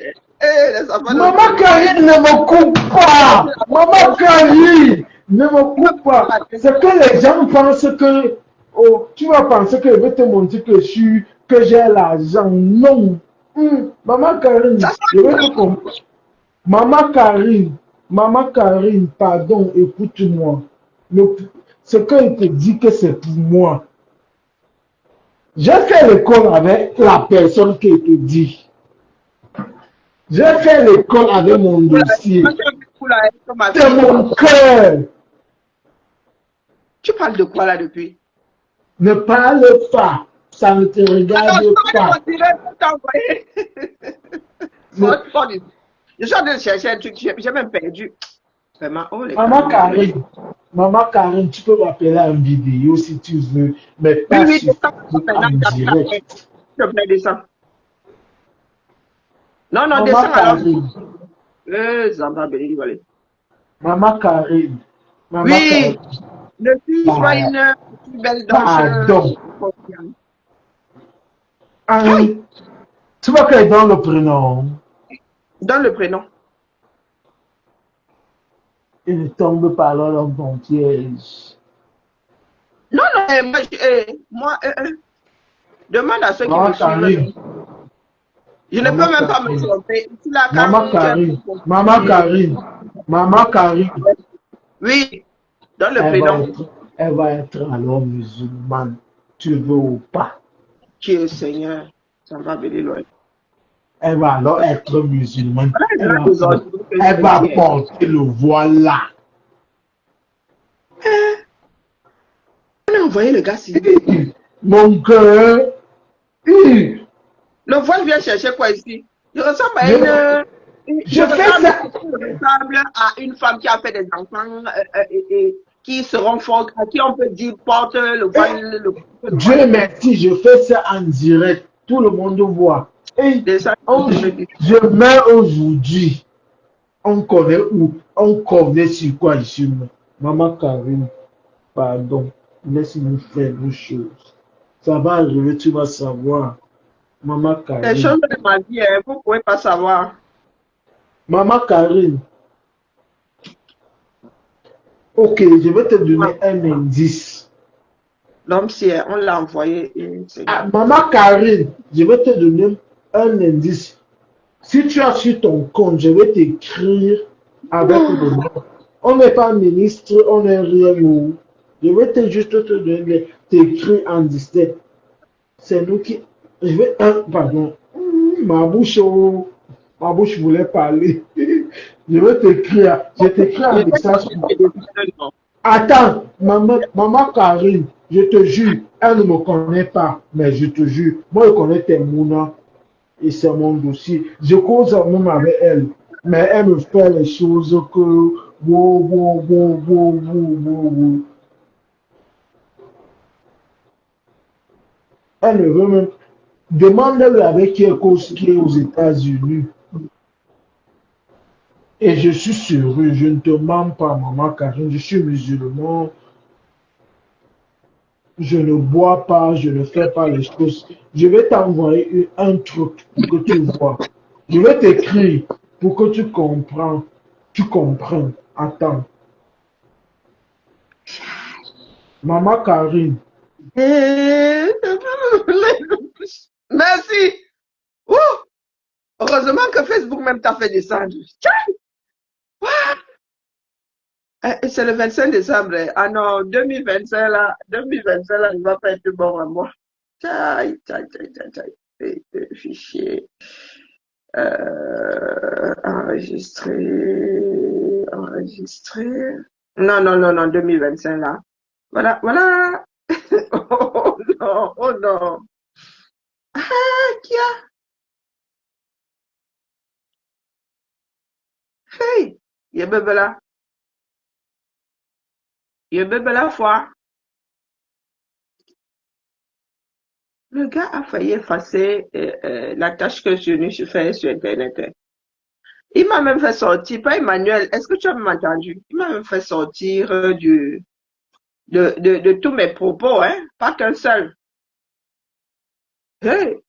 Maman Karine, ne me coupe pas. Maman Karine, ne me coupe pas. C'est que les gens pensent que, oh, tu vas penser que je vais te montrer que j'ai l'argent. Non. Maman Karine, je vais te comprendre. Maman Karine, pardon, écoute-moi. Ce qu'il te dit que c'est pour moi. J'ai fait l'école avec la personne qui te dit. J'ai fait l'école avec mon dossier. C'est mon cœur. Tu parles de quoi là depuis? Ne parle pas. Ça ne te regarde pas. Je suis en train de chercher un truc. J'ai même perdu. Vraiment, oh, Maman Karine, tu peux m'appeler en vidéo si tu veux. Mais pas sur en direct. S'il te plaît, descends. Non, Maman descends Karine. alors. Maman Karine. Oui, ne suis pas une belle danseuse. Pardon. Aïe, Tu vois qu'elle est dans le prénom. donne le prénom. Il ne tombe pas là dans ton piège. Non, non, demande à ceux qui me Maman suivent. Karine, Je ne peux Maman même pas me Karine, tromper. Ici, là, Maman quand tu es Karine, Maman Karine, Maman Karine, oui, donne le elle va prénom. être, elle va être alors musulmane. Tu veux ou pas? Dieu Seigneur, ça va venir loin. Elle va alors être musulmane. Voilà une grande aujourd'hui que je Elle me va dis. porter le voile là. On a envoyé le gars ici. Mon cœur, je, Le voile vient chercher quoi ici? Je ressemble à je je fais ressemble, ça. je ressemble à une femme qui a fait des enfants et qui seront forts, à qui on peut dire porte le voile, le voile. Dieu merci, je fais ça en direct. Tout le monde voit. Et C'est ça que je me dis. je mets aujourd'hui. On connaît où? On connaît sur quoi ici? Maman Karine, pardon. Laisse-nous faire nos choses. Ça va arriver, tu vas savoir. Maman Les Karine. choses de ma vie, hein, vous ne pouvez pas savoir. Maman Karine. Ok, je vais te donner un indice. L'homme, si on l'a envoyé, Ah, Maman Karine, je vais te donner un indice. Si tu as sur ton compte, je vais t'écrire avec le nom. On n'est pas ministre, on n'est rien. Nous. Je vais juste te donner, t'écrire en distinct. C'est nous qui. Je vais. Pardon. Ma bouche voulait parler. Je vais t'écrire. Je t'écris un message. Attends, maman Karine, je te jure, elle ne me connaît pas, mais je te jure, moi je connais tes mounas et c'est mon dossier. Je cause même avec elle, mais elle me fait les choses que. Wow, wow, wow, wow, wow, wow, wow. Elle ne veut même. Demande-le avec qui elle cause qui est aux États-Unis. Et je suis sûr, je ne te mens pas, maman Karine, je suis musulman. Je ne bois pas, je ne fais pas les choses. Je vais t'envoyer un truc pour que tu vois. Je vais t'écrire pour que tu comprends. Tu comprends. Attends. Maman Karine. Merci. Ouh! Heureusement que Facebook même t'a fait descendre. C'est le 25 décembre. Ah non, 2025 là, 2025 là, il va pas être bon à moi. Tchaï, tchaï, tchaï, tchaï, tchaï. Fichier. Enregistrer. Enregistrer. Non, non, non, non, 2025 là. Voilà, voilà. Oh non, oh non. Ah, qui a fait? Il y a bébé là. Il y a bébé la foi. Le gars a failli effacer la tâche que je lui fais sur Internet. Hein. Il m'a même fait sortir, pas Emmanuel, est-ce que tu as même entendu? Il m'a même fait sortir de tous mes propos, hein? Pas qu'un seul. Hey,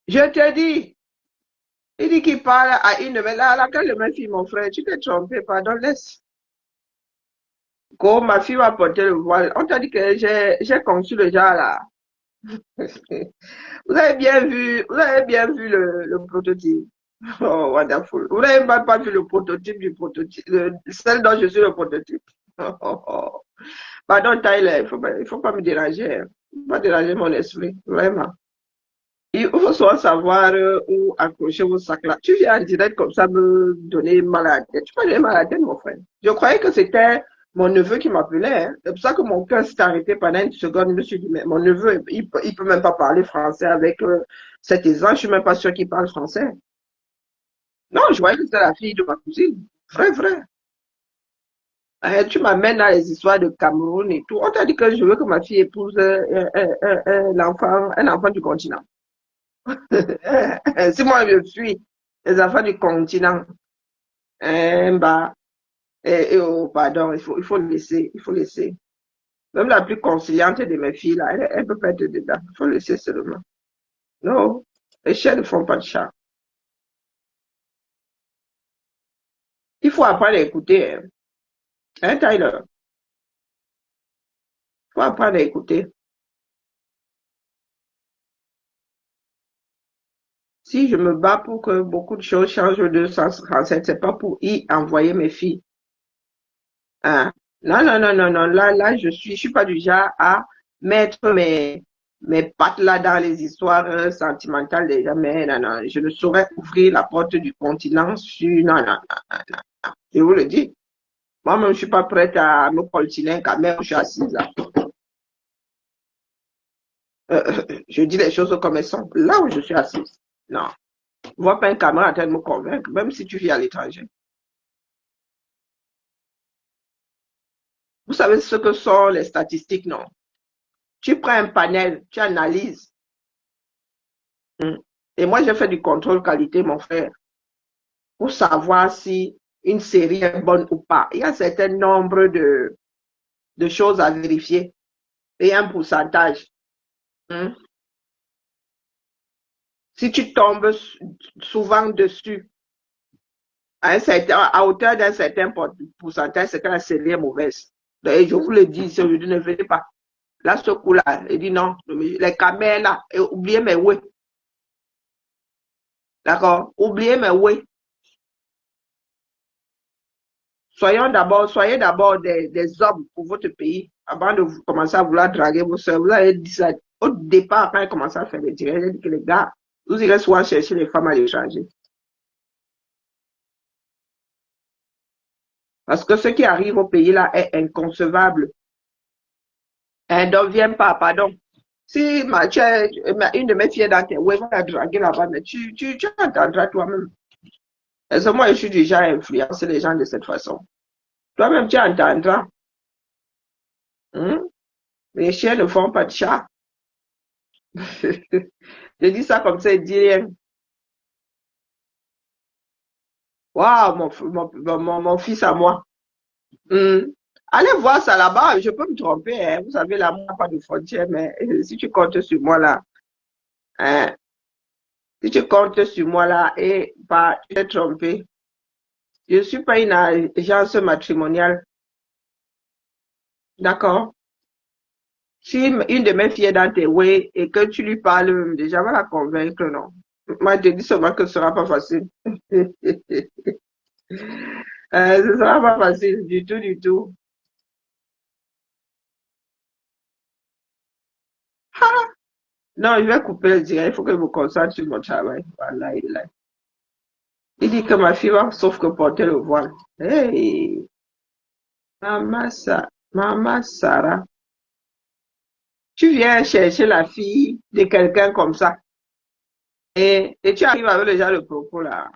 je te dis, il dit qu'il parle à une, mais là, laquelle de mes filles, mon frère, tu t'es trompé, pardon, laisse. Go, ma fille va porter le voile. On t'a dit que j'ai conçu le genre là. Vous avez bien vu le prototype. Oh, wonderful. Vous n'avez même pas vu le prototype du prototype, celle dont je suis le prototype. Oh, oh, oh. Pardon, Tyler, il faut pas me déranger. Hein. Il faut pas déranger mon esprit, vraiment. Il faut soit savoir où accrocher vos sacs là. Tu viens en direct comme ça me donner mal à la tête. Tu peux donner mal à la tête, mon frère. Je croyais que c'était mon neveu qui m'appelait. Hein. C'est pour ça que mon cœur s'est arrêté pendant une seconde. Je me suis dit, mais mon neveu, il peut même pas parler français avec cet aisance. Je suis même pas sûr qu'il parle français. Non, je voyais que c'était la fille de ma cousine. Vrai, vrai. Tu m'amènes dans les histoires de Cameroun et tout. On t'a dit que je veux que ma fille épouse un enfant du continent. Si moi je suis les enfants du continent, bah, oh, pardon, il faut laisser, il faut laisser. Même la plus conciliante de mes filles, là, elle peut pas être dedans. Il faut laisser seulement. Non, les chiens ne font pas de chat. Il faut apprendre à écouter. Hein, Tyler? Il faut apprendre à écouter. Si je me bats pour que beaucoup de choses changent de 237, c'est pas pour y envoyer mes filles. Hein. Non, non, non, non, non. Là, je suis pas du genre à mettre mes pattes là dans les histoires sentimentales des gens. Mais non, non, je ne saurais ouvrir la porte du continent sur, non, non, non, non, non. Je vous le dis. Moi-même, je suis pas prête à me coltiner quand même, je suis assise là. Je dis les choses comme elles sont, là où je suis assise. Non. Je vois pas un camarade en train de me convaincre, même si tu vis à l'étranger. Vous savez ce que sont les statistiques, non? Tu prends un panel, tu analyses. Hmm. Et moi, j'ai fait du contrôle qualité, mon frère, pour savoir si une série est bonne ou pas. Il y a un certain nombre de choses à vérifier et un pourcentage. Hmm. Si tu tombes souvent dessus, à hauteur d'un certain pourcentage, c'est que la série est mauvaise. Et je vous le dis, je ne venez pas. Là, ce coup-là, il dit non, les caméras là, et oubliez mes oui. D'accord? Oubliez mes oui. Soyez d'abord des hommes pour votre pays avant de commencer à vouloir draguer vos soeurs. Vous avez dit ça au départ, quand ils commencé à faire des directs, j'ai dit que les gars, vous irez souvent chercher les femmes à l'étranger. Parce que ce qui arrive au pays là est inconcevable. Donc, viens pas, pardon. Si une de mes filles est dans tes ouais, va la draguer là-bas, mais tu entendras toi-même. Parce que moi, je suis déjà influencer les gens de cette façon. Toi-même, tu entendras. Hein? Les chiens ne font pas de chat. Je dis ça comme ça, il dit rien. Waouh, mon fils à moi. Hmm. Allez voir ça là-bas, je peux me tromper, hein. Vous savez, l'amour n'a pas de frontières, mais si tu comptes sur moi là, hein, si tu comptes sur moi là et pas tu t'es trompé, je ne suis pas une agence matrimoniale, d'accord? Si une de mes filles est dans tes way et que tu lui parles, déjà va la convaincre, non? Moi, je te dis seulement que ce sera pas facile. Ce sera pas facile du tout, du tout. Non, je vais couper le direct. Il faut que je me concentre sur mon travail. Voilà, il est là. Il dit que ma fille va sauf que porter le voile. Hey, Maman Sarah, tu viens chercher la fille de quelqu'un comme ça et tu arrives avec le genre de propos là.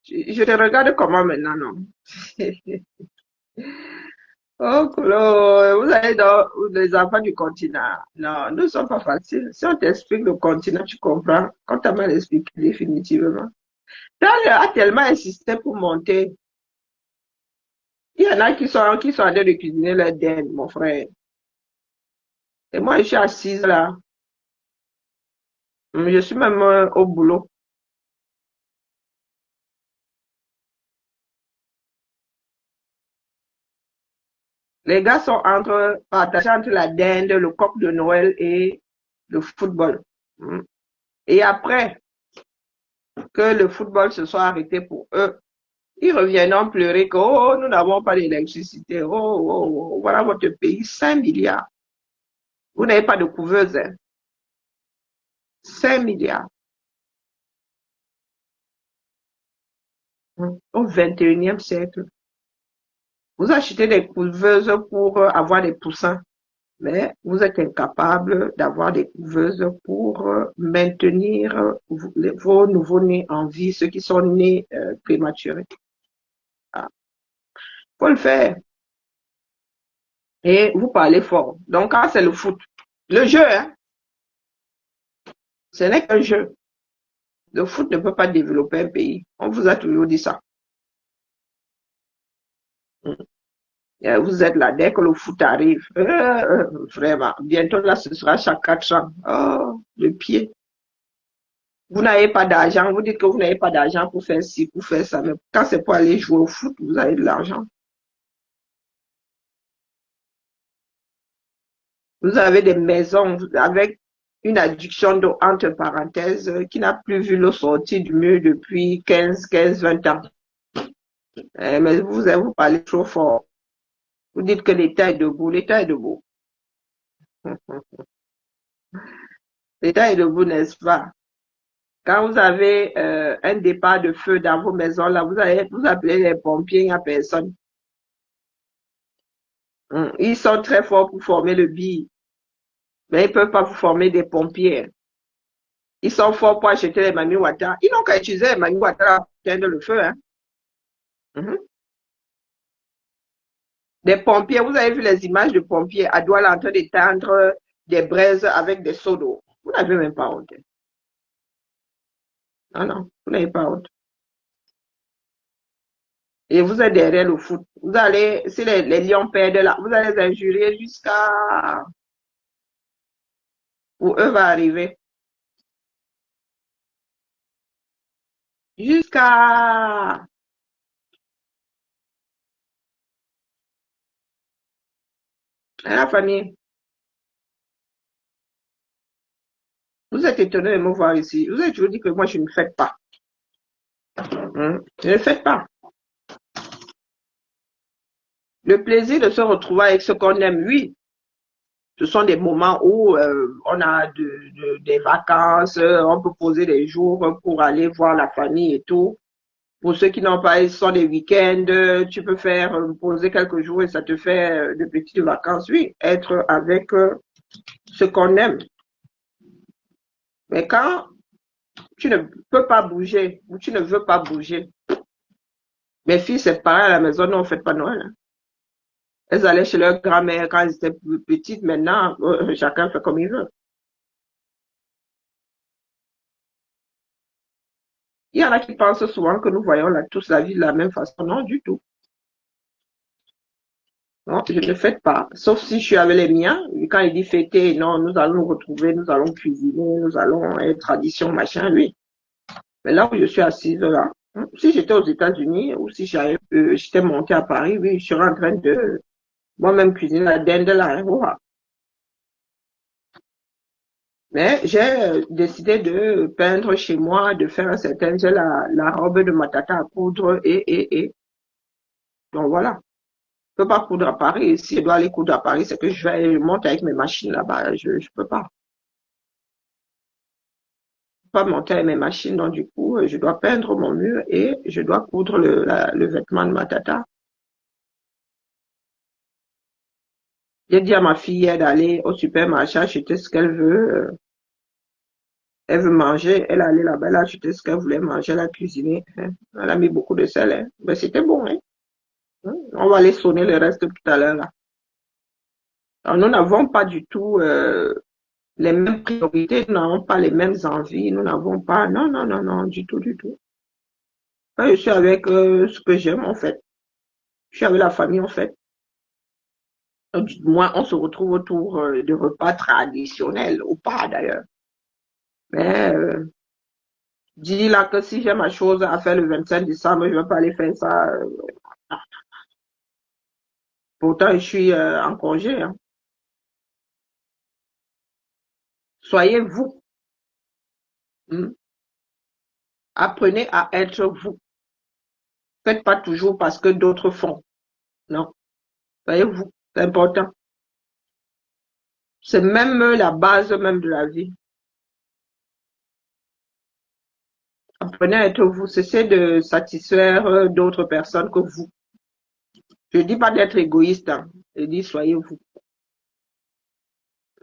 Je te regarde comment maintenant, non? Oh, Claude, vous avez les enfants du continent. Non, nous ne sommes pas faciles. Si on t'explique le continent, tu comprends. Quand tu as mal expliqué définitivement. Daniel a tellement insisté pour monter. Il y en a qui sont en train de cuisiner leur dinde, mon frère. Et moi, je suis assise là. Je suis même au boulot. Les gars sont partagés entre la dinde, le coq de Noël et le football. Mm. Et après que le football se soit arrêté pour eux, ils reviendront pleurer que oh, nous n'avons pas d'électricité. Oh, oh, oh, voilà votre pays, 5 milliards. Vous n'avez pas de couveuse, hein? 5 milliards. Au 21e siècle. Vous achetez des couveuses pour avoir des poussins, mais vous êtes incapable d'avoir des couveuses pour maintenir vos nouveaux-nés en vie, ceux qui sont nés prématurés. Ah, faut le faire. Et vous parlez fort. Donc, quand c'est le foot, le jeu, hein, ce n'est qu'un jeu. Le foot ne peut pas développer un pays. On vous a toujours dit ça. Vous êtes là dès que le foot arrive. Vraiment. Bientôt là, ce sera chaque 4 ans. Oh, le pied. Vous n'avez pas d'argent. Vous dites que vous n'avez pas d'argent pour faire ci, pour faire ça. Mais quand c'est pour aller jouer au foot, vous avez de l'argent. Vous avez des maisons avec une adduction d'eau entre parenthèses qui n'a plus vu le sortir du mur depuis 20 ans. Mais vous parlez trop fort. Vous dites que l'État est debout. L'État est debout. L'État est debout, n'est-ce pas? Quand vous avez un départ de feu dans vos maisons, là, vous appelez les pompiers, il n'y a personne. Ils sont très forts pour former le BI, mais ils ne peuvent pas vous former des pompiers. Ils sont forts pour acheter les Mami Wata. Ils n'ont qu'à utiliser les Mami Wata pour éteindre le feu. Hein. Mhm. Des pompiers, vous avez vu les images de pompiers à Douala en train d'éteindre des braises avec des seaux d'eau. Vous n'avez même pas honte. Non, non, vous n'avez pas honte. Et vous êtes derrière le foot. Vous allez, si les Lions perdent là, vous allez les injurier jusqu'à où eux va arriver. Jusqu'à... La famille. Vous êtes étonné de me voir ici. Vous avez toujours dit que moi, je ne fais pas. Je ne fais pas. Le plaisir de se retrouver avec ce qu'on aime, oui. Ce sont des moments où on a des vacances, on peut poser des jours pour aller voir la famille et tout. Pour ceux qui n'ont pas, ce sont des week-ends, tu peux faire poser quelques jours et ça te fait de petites vacances, oui. Être avec ce qu'on aime. Mais quand tu ne peux pas bouger ou tu ne veux pas bouger, mes filles, c'est pareil à la maison, nous, on ne fait pas Noël. Hein. Elles allaient chez leur grand-mère quand elles étaient petites. Maintenant, chacun fait comme il veut. Il y en a qui pensent souvent que nous voyons tous la vie de la même façon. Non, du tout. Non, je ne fête pas. Sauf si je suis avec les miens. Quand il dit fêter, non, nous allons nous retrouver, nous allons cuisiner, nous allons être tradition, machin, oui. Mais là où je suis assise, là, si j'étais aux États-Unis ou si j'étais montée à Paris, oui, je serais en train de moi-même cuisiner la dinde là. Hein, voilà. Mais j'ai décidé de peindre chez moi, de faire un certain, j'ai la robe de ma tata à coudre et. Donc voilà. Je peux pas coudre à Paris. Si je dois aller coudre à Paris, c'est que je monte avec mes machines là-bas. Je peux pas. Je peux pas monter avec mes machines. Donc du coup, je dois peindre mon mur et je dois coudre le vêtement de ma tata. J'ai dit à ma fille d'aller au supermarché acheter ce qu'elle veut. Elle veut manger. Elle est allée là-bas, elle a acheté ce qu'elle voulait manger, elle a cuisiné. Hein. Elle a mis beaucoup de sel. Hein. Mais c'était bon. Hein. On va aller sonner le reste tout à l'heure là. Alors, nous n'avons pas du tout les mêmes priorités, nous n'avons pas les mêmes envies, nous n'avons pas, non, non, non, non, du tout, du tout. Moi, je suis avec ce que j'aime en fait. Je suis avec la famille en fait. Donc, du moins, on se retrouve autour de repas traditionnels ou pas d'ailleurs. Mais dis là que si j'ai ma chose à faire le 25 décembre, je ne vais pas aller faire ça. Pourtant, je suis en congé. Hein. Soyez vous. Hmm. Apprenez à être vous. Faites pas toujours parce que d'autres font. Non. Soyez vous. C'est important. C'est même la base même de la vie. Apprenez à être vous. Cessez de satisfaire d'autres personnes que vous. Je ne dis pas d'être égoïste. Hein. Je dis soyez vous.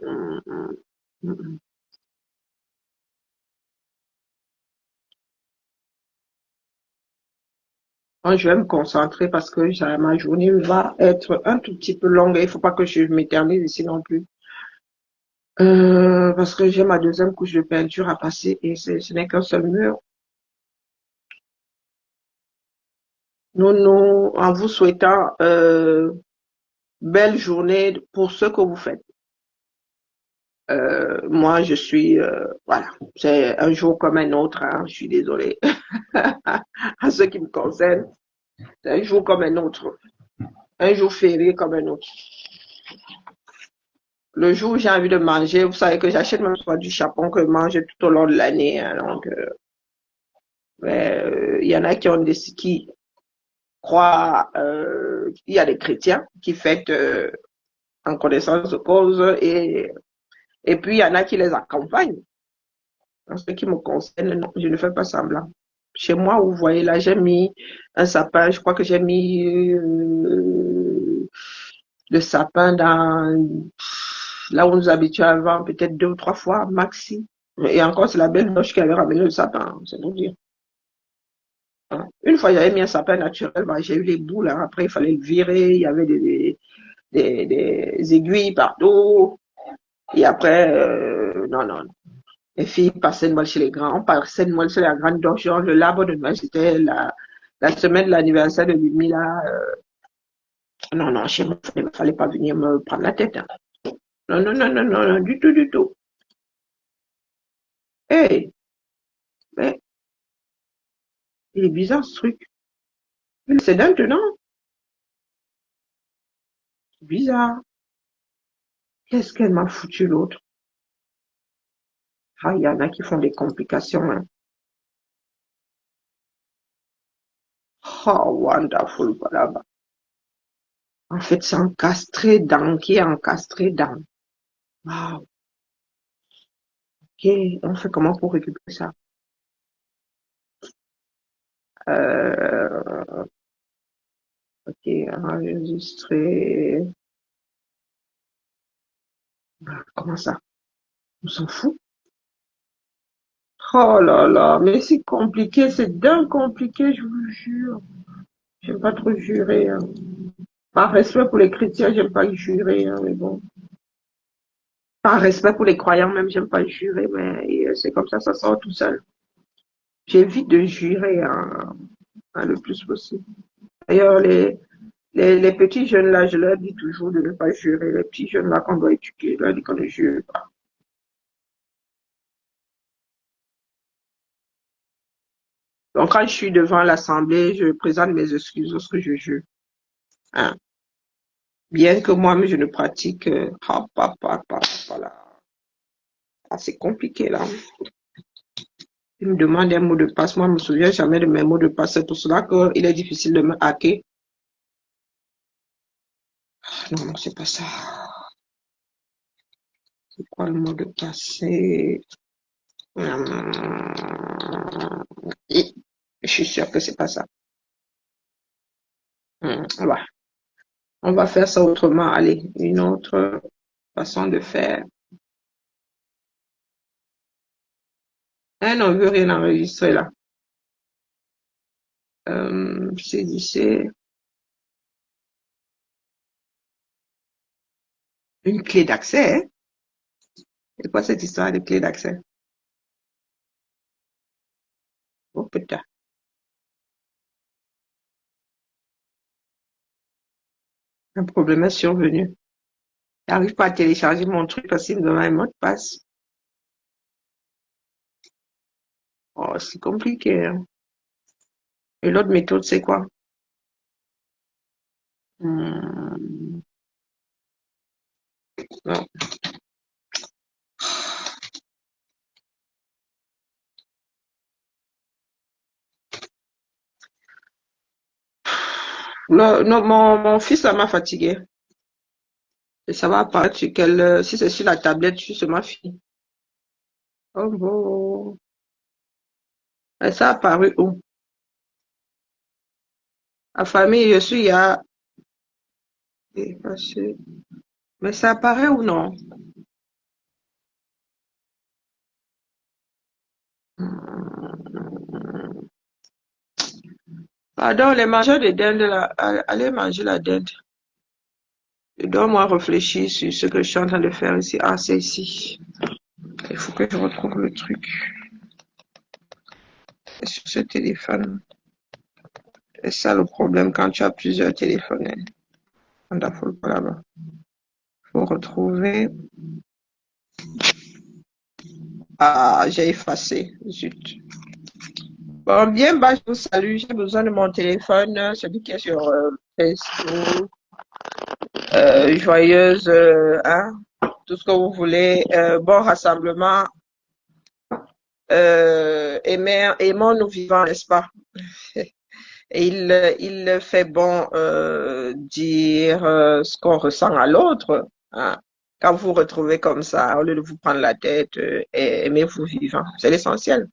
Mm, mm, mm. Moi, je vais me concentrer parce que ma journée va être un tout petit peu longue et il ne faut pas que je m'éternise ici non plus. Parce que j'ai ma deuxième couche de peinture à passer et ce n'est qu'un seul mur. En vous souhaitant belle journée pour ce que vous faites. Moi, je suis, voilà, c'est un jour comme un autre, hein, je suis désolée. À ce qui me concerne, c'est un jour comme un autre, un jour férié comme un autre. Le jour où j'ai envie de manger, vous savez que j'achète même soit du chapon que je mange tout au long de l'année, hein, donc, il y en a qui ont qui croient, il y a des chrétiens qui fêtent en connaissance de cause et puis il y en a qui les accompagnent. En ce qui me concerne, non, je ne fais pas semblant. Chez moi, vous voyez, là, j'ai mis un sapin. Je crois que j'ai mis le sapin dans là où nous habitions avant, peut-être 2 ou 3 fois, maxi. Et encore, c'est la belle noche qui avait ramené le sapin, c'est pour dire. Hein. Une fois, j'avais mis un sapin naturel, bah, j'ai eu les boules. Hein. Après, il fallait le virer. Il y avait des aiguilles partout. Et après, non, non, les filles passaient Noël chez les grands, on passait Noël chez la grande, donc genre, le l'arbre de Noël, c'était la semaine de l'anniversaire de Mimi, là. Non, non, chez moi, il ne fallait pas venir me prendre la tête. Hein. Non, non, non, non, non, non, du tout, du tout. Hey, mais il est bizarre ce truc. C'est maintenant, c'est bizarre. Qu'est-ce qu'elle m'a foutu l'autre? Ah, il y en a qui font des complications. Hein. Oh, wonderful, voilà. En fait, c'est encastré dans, qui est encastré dans. Wow, ok, on fait comment pour récupérer ça? Euh, ok, enregistrer. Comment ça? On s'en fout? Oh là là, mais c'est compliqué, c'est dingue compliqué, je vous jure. J'aime pas trop jurer. Hein. Par respect pour les chrétiens, j'aime pas jurer, hein, mais bon. Par respect pour les croyants, même, j'aime pas jurer, mais c'est comme ça sort tout seul. J'évite de jurer hein, hein, le plus possible. D'ailleurs, les petits jeunes là, je leur dis toujours de ne pas jurer. Les petits jeunes là qu'on doit éduquer, je leur dis qu'on ne jure pas. Donc, quand je suis devant l'Assemblée, je présente mes excuses lorsque je jure. Hein. Bien que moi-même, je ne pratique voilà. Ah, c'est compliqué là. Il me demande un mot de passe. Moi, je me souviens jamais de mes mots de passe. C'est pour cela qu'il est difficile de me hacker. Ah, non, non, c'est pas ça. C'est quoi le mot de passe? Je suis sûre que c'est pas ça. Voilà. On va faire ça autrement. Allez, une autre façon de faire. Ah non, on veut rien enregistrer là. Saisissez une clé d'accès. Hein? C'est quoi cette histoire de clé d'accès? Oh putain. Un problème est survenu. J'arrive pas à télécharger mon truc parce qu'il me demande un mot de passe. Oh, c'est compliqué. Hein. Et l'autre méthode, c'est quoi? Hmm, non. Non, mon fils, ça m'a fatigué. Et ça va apparaître sur quelle, si c'est sur la tablette, sur ma fille. Oh bon. Et ça a apparu où? La famille, je suis, il y a, mais ça apparaît ou non? Hmm. Pardon, les mangeurs de dinde, là, allez manger la dinde. Je dois moi réfléchir sur ce que je suis en train de faire ici. Ah, c'est ici. Il faut que je retrouve le truc. C'est sur ce téléphone. C'est ça le problème quand tu as plusieurs téléphones. Wonderful Collab. Faut retrouver. Ah, j'ai effacé. Zut. Bon, bien, bah, je vous salue. J'ai besoin de mon téléphone, celui qui est sur Facebook. Joyeuse, hein, tout ce que vous voulez. Bon rassemblement. Aimons-nous vivants, n'est-ce pas? Et il fait bon dire ce qu'on ressent à l'autre, hein. Quand vous vous retrouvez comme ça, au lieu de vous prendre la tête, aimez-vous vivant. C'est l'essentiel.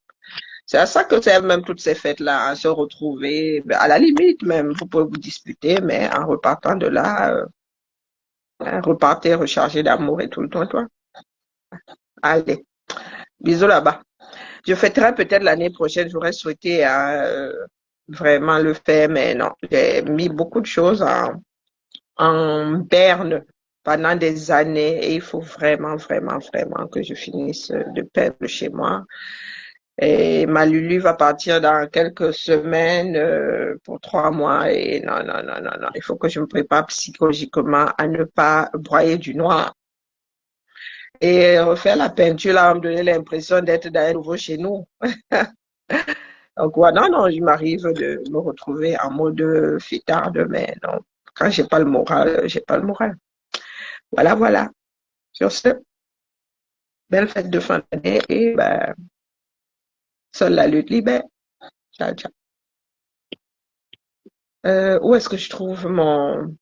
C'est à ça que servent même toutes ces fêtes-là, à se retrouver. À la limite, même, vous pouvez vous disputer, mais en repartant de là, repartez rechargé d'amour et tout le temps, toi. Allez, bisous là-bas. Je fêterai peut-être l'année prochaine, j'aurais souhaité vraiment le faire, mais non. J'ai mis beaucoup de choses en berne pendant des années et il faut vraiment, vraiment, vraiment que je finisse de peindre chez moi. Et ma Lulu va partir dans quelques semaines pour 3 mois et non, non, non, non, non. Il faut que je me prépare psychologiquement à ne pas broyer du noir. Et refaire la peinture, là, va me donner l'impression d'être dans un nouveau chez nous. Donc, voilà, non, non, il m'arrive de me retrouver en mode fêtarde, mais non, quand j'ai pas le moral, j'ai pas le moral. Voilà, voilà. Sur ce, belle fête de fin d'année et ben, seule la lutte libère. Ciao, ciao. Où est-ce que je trouve mon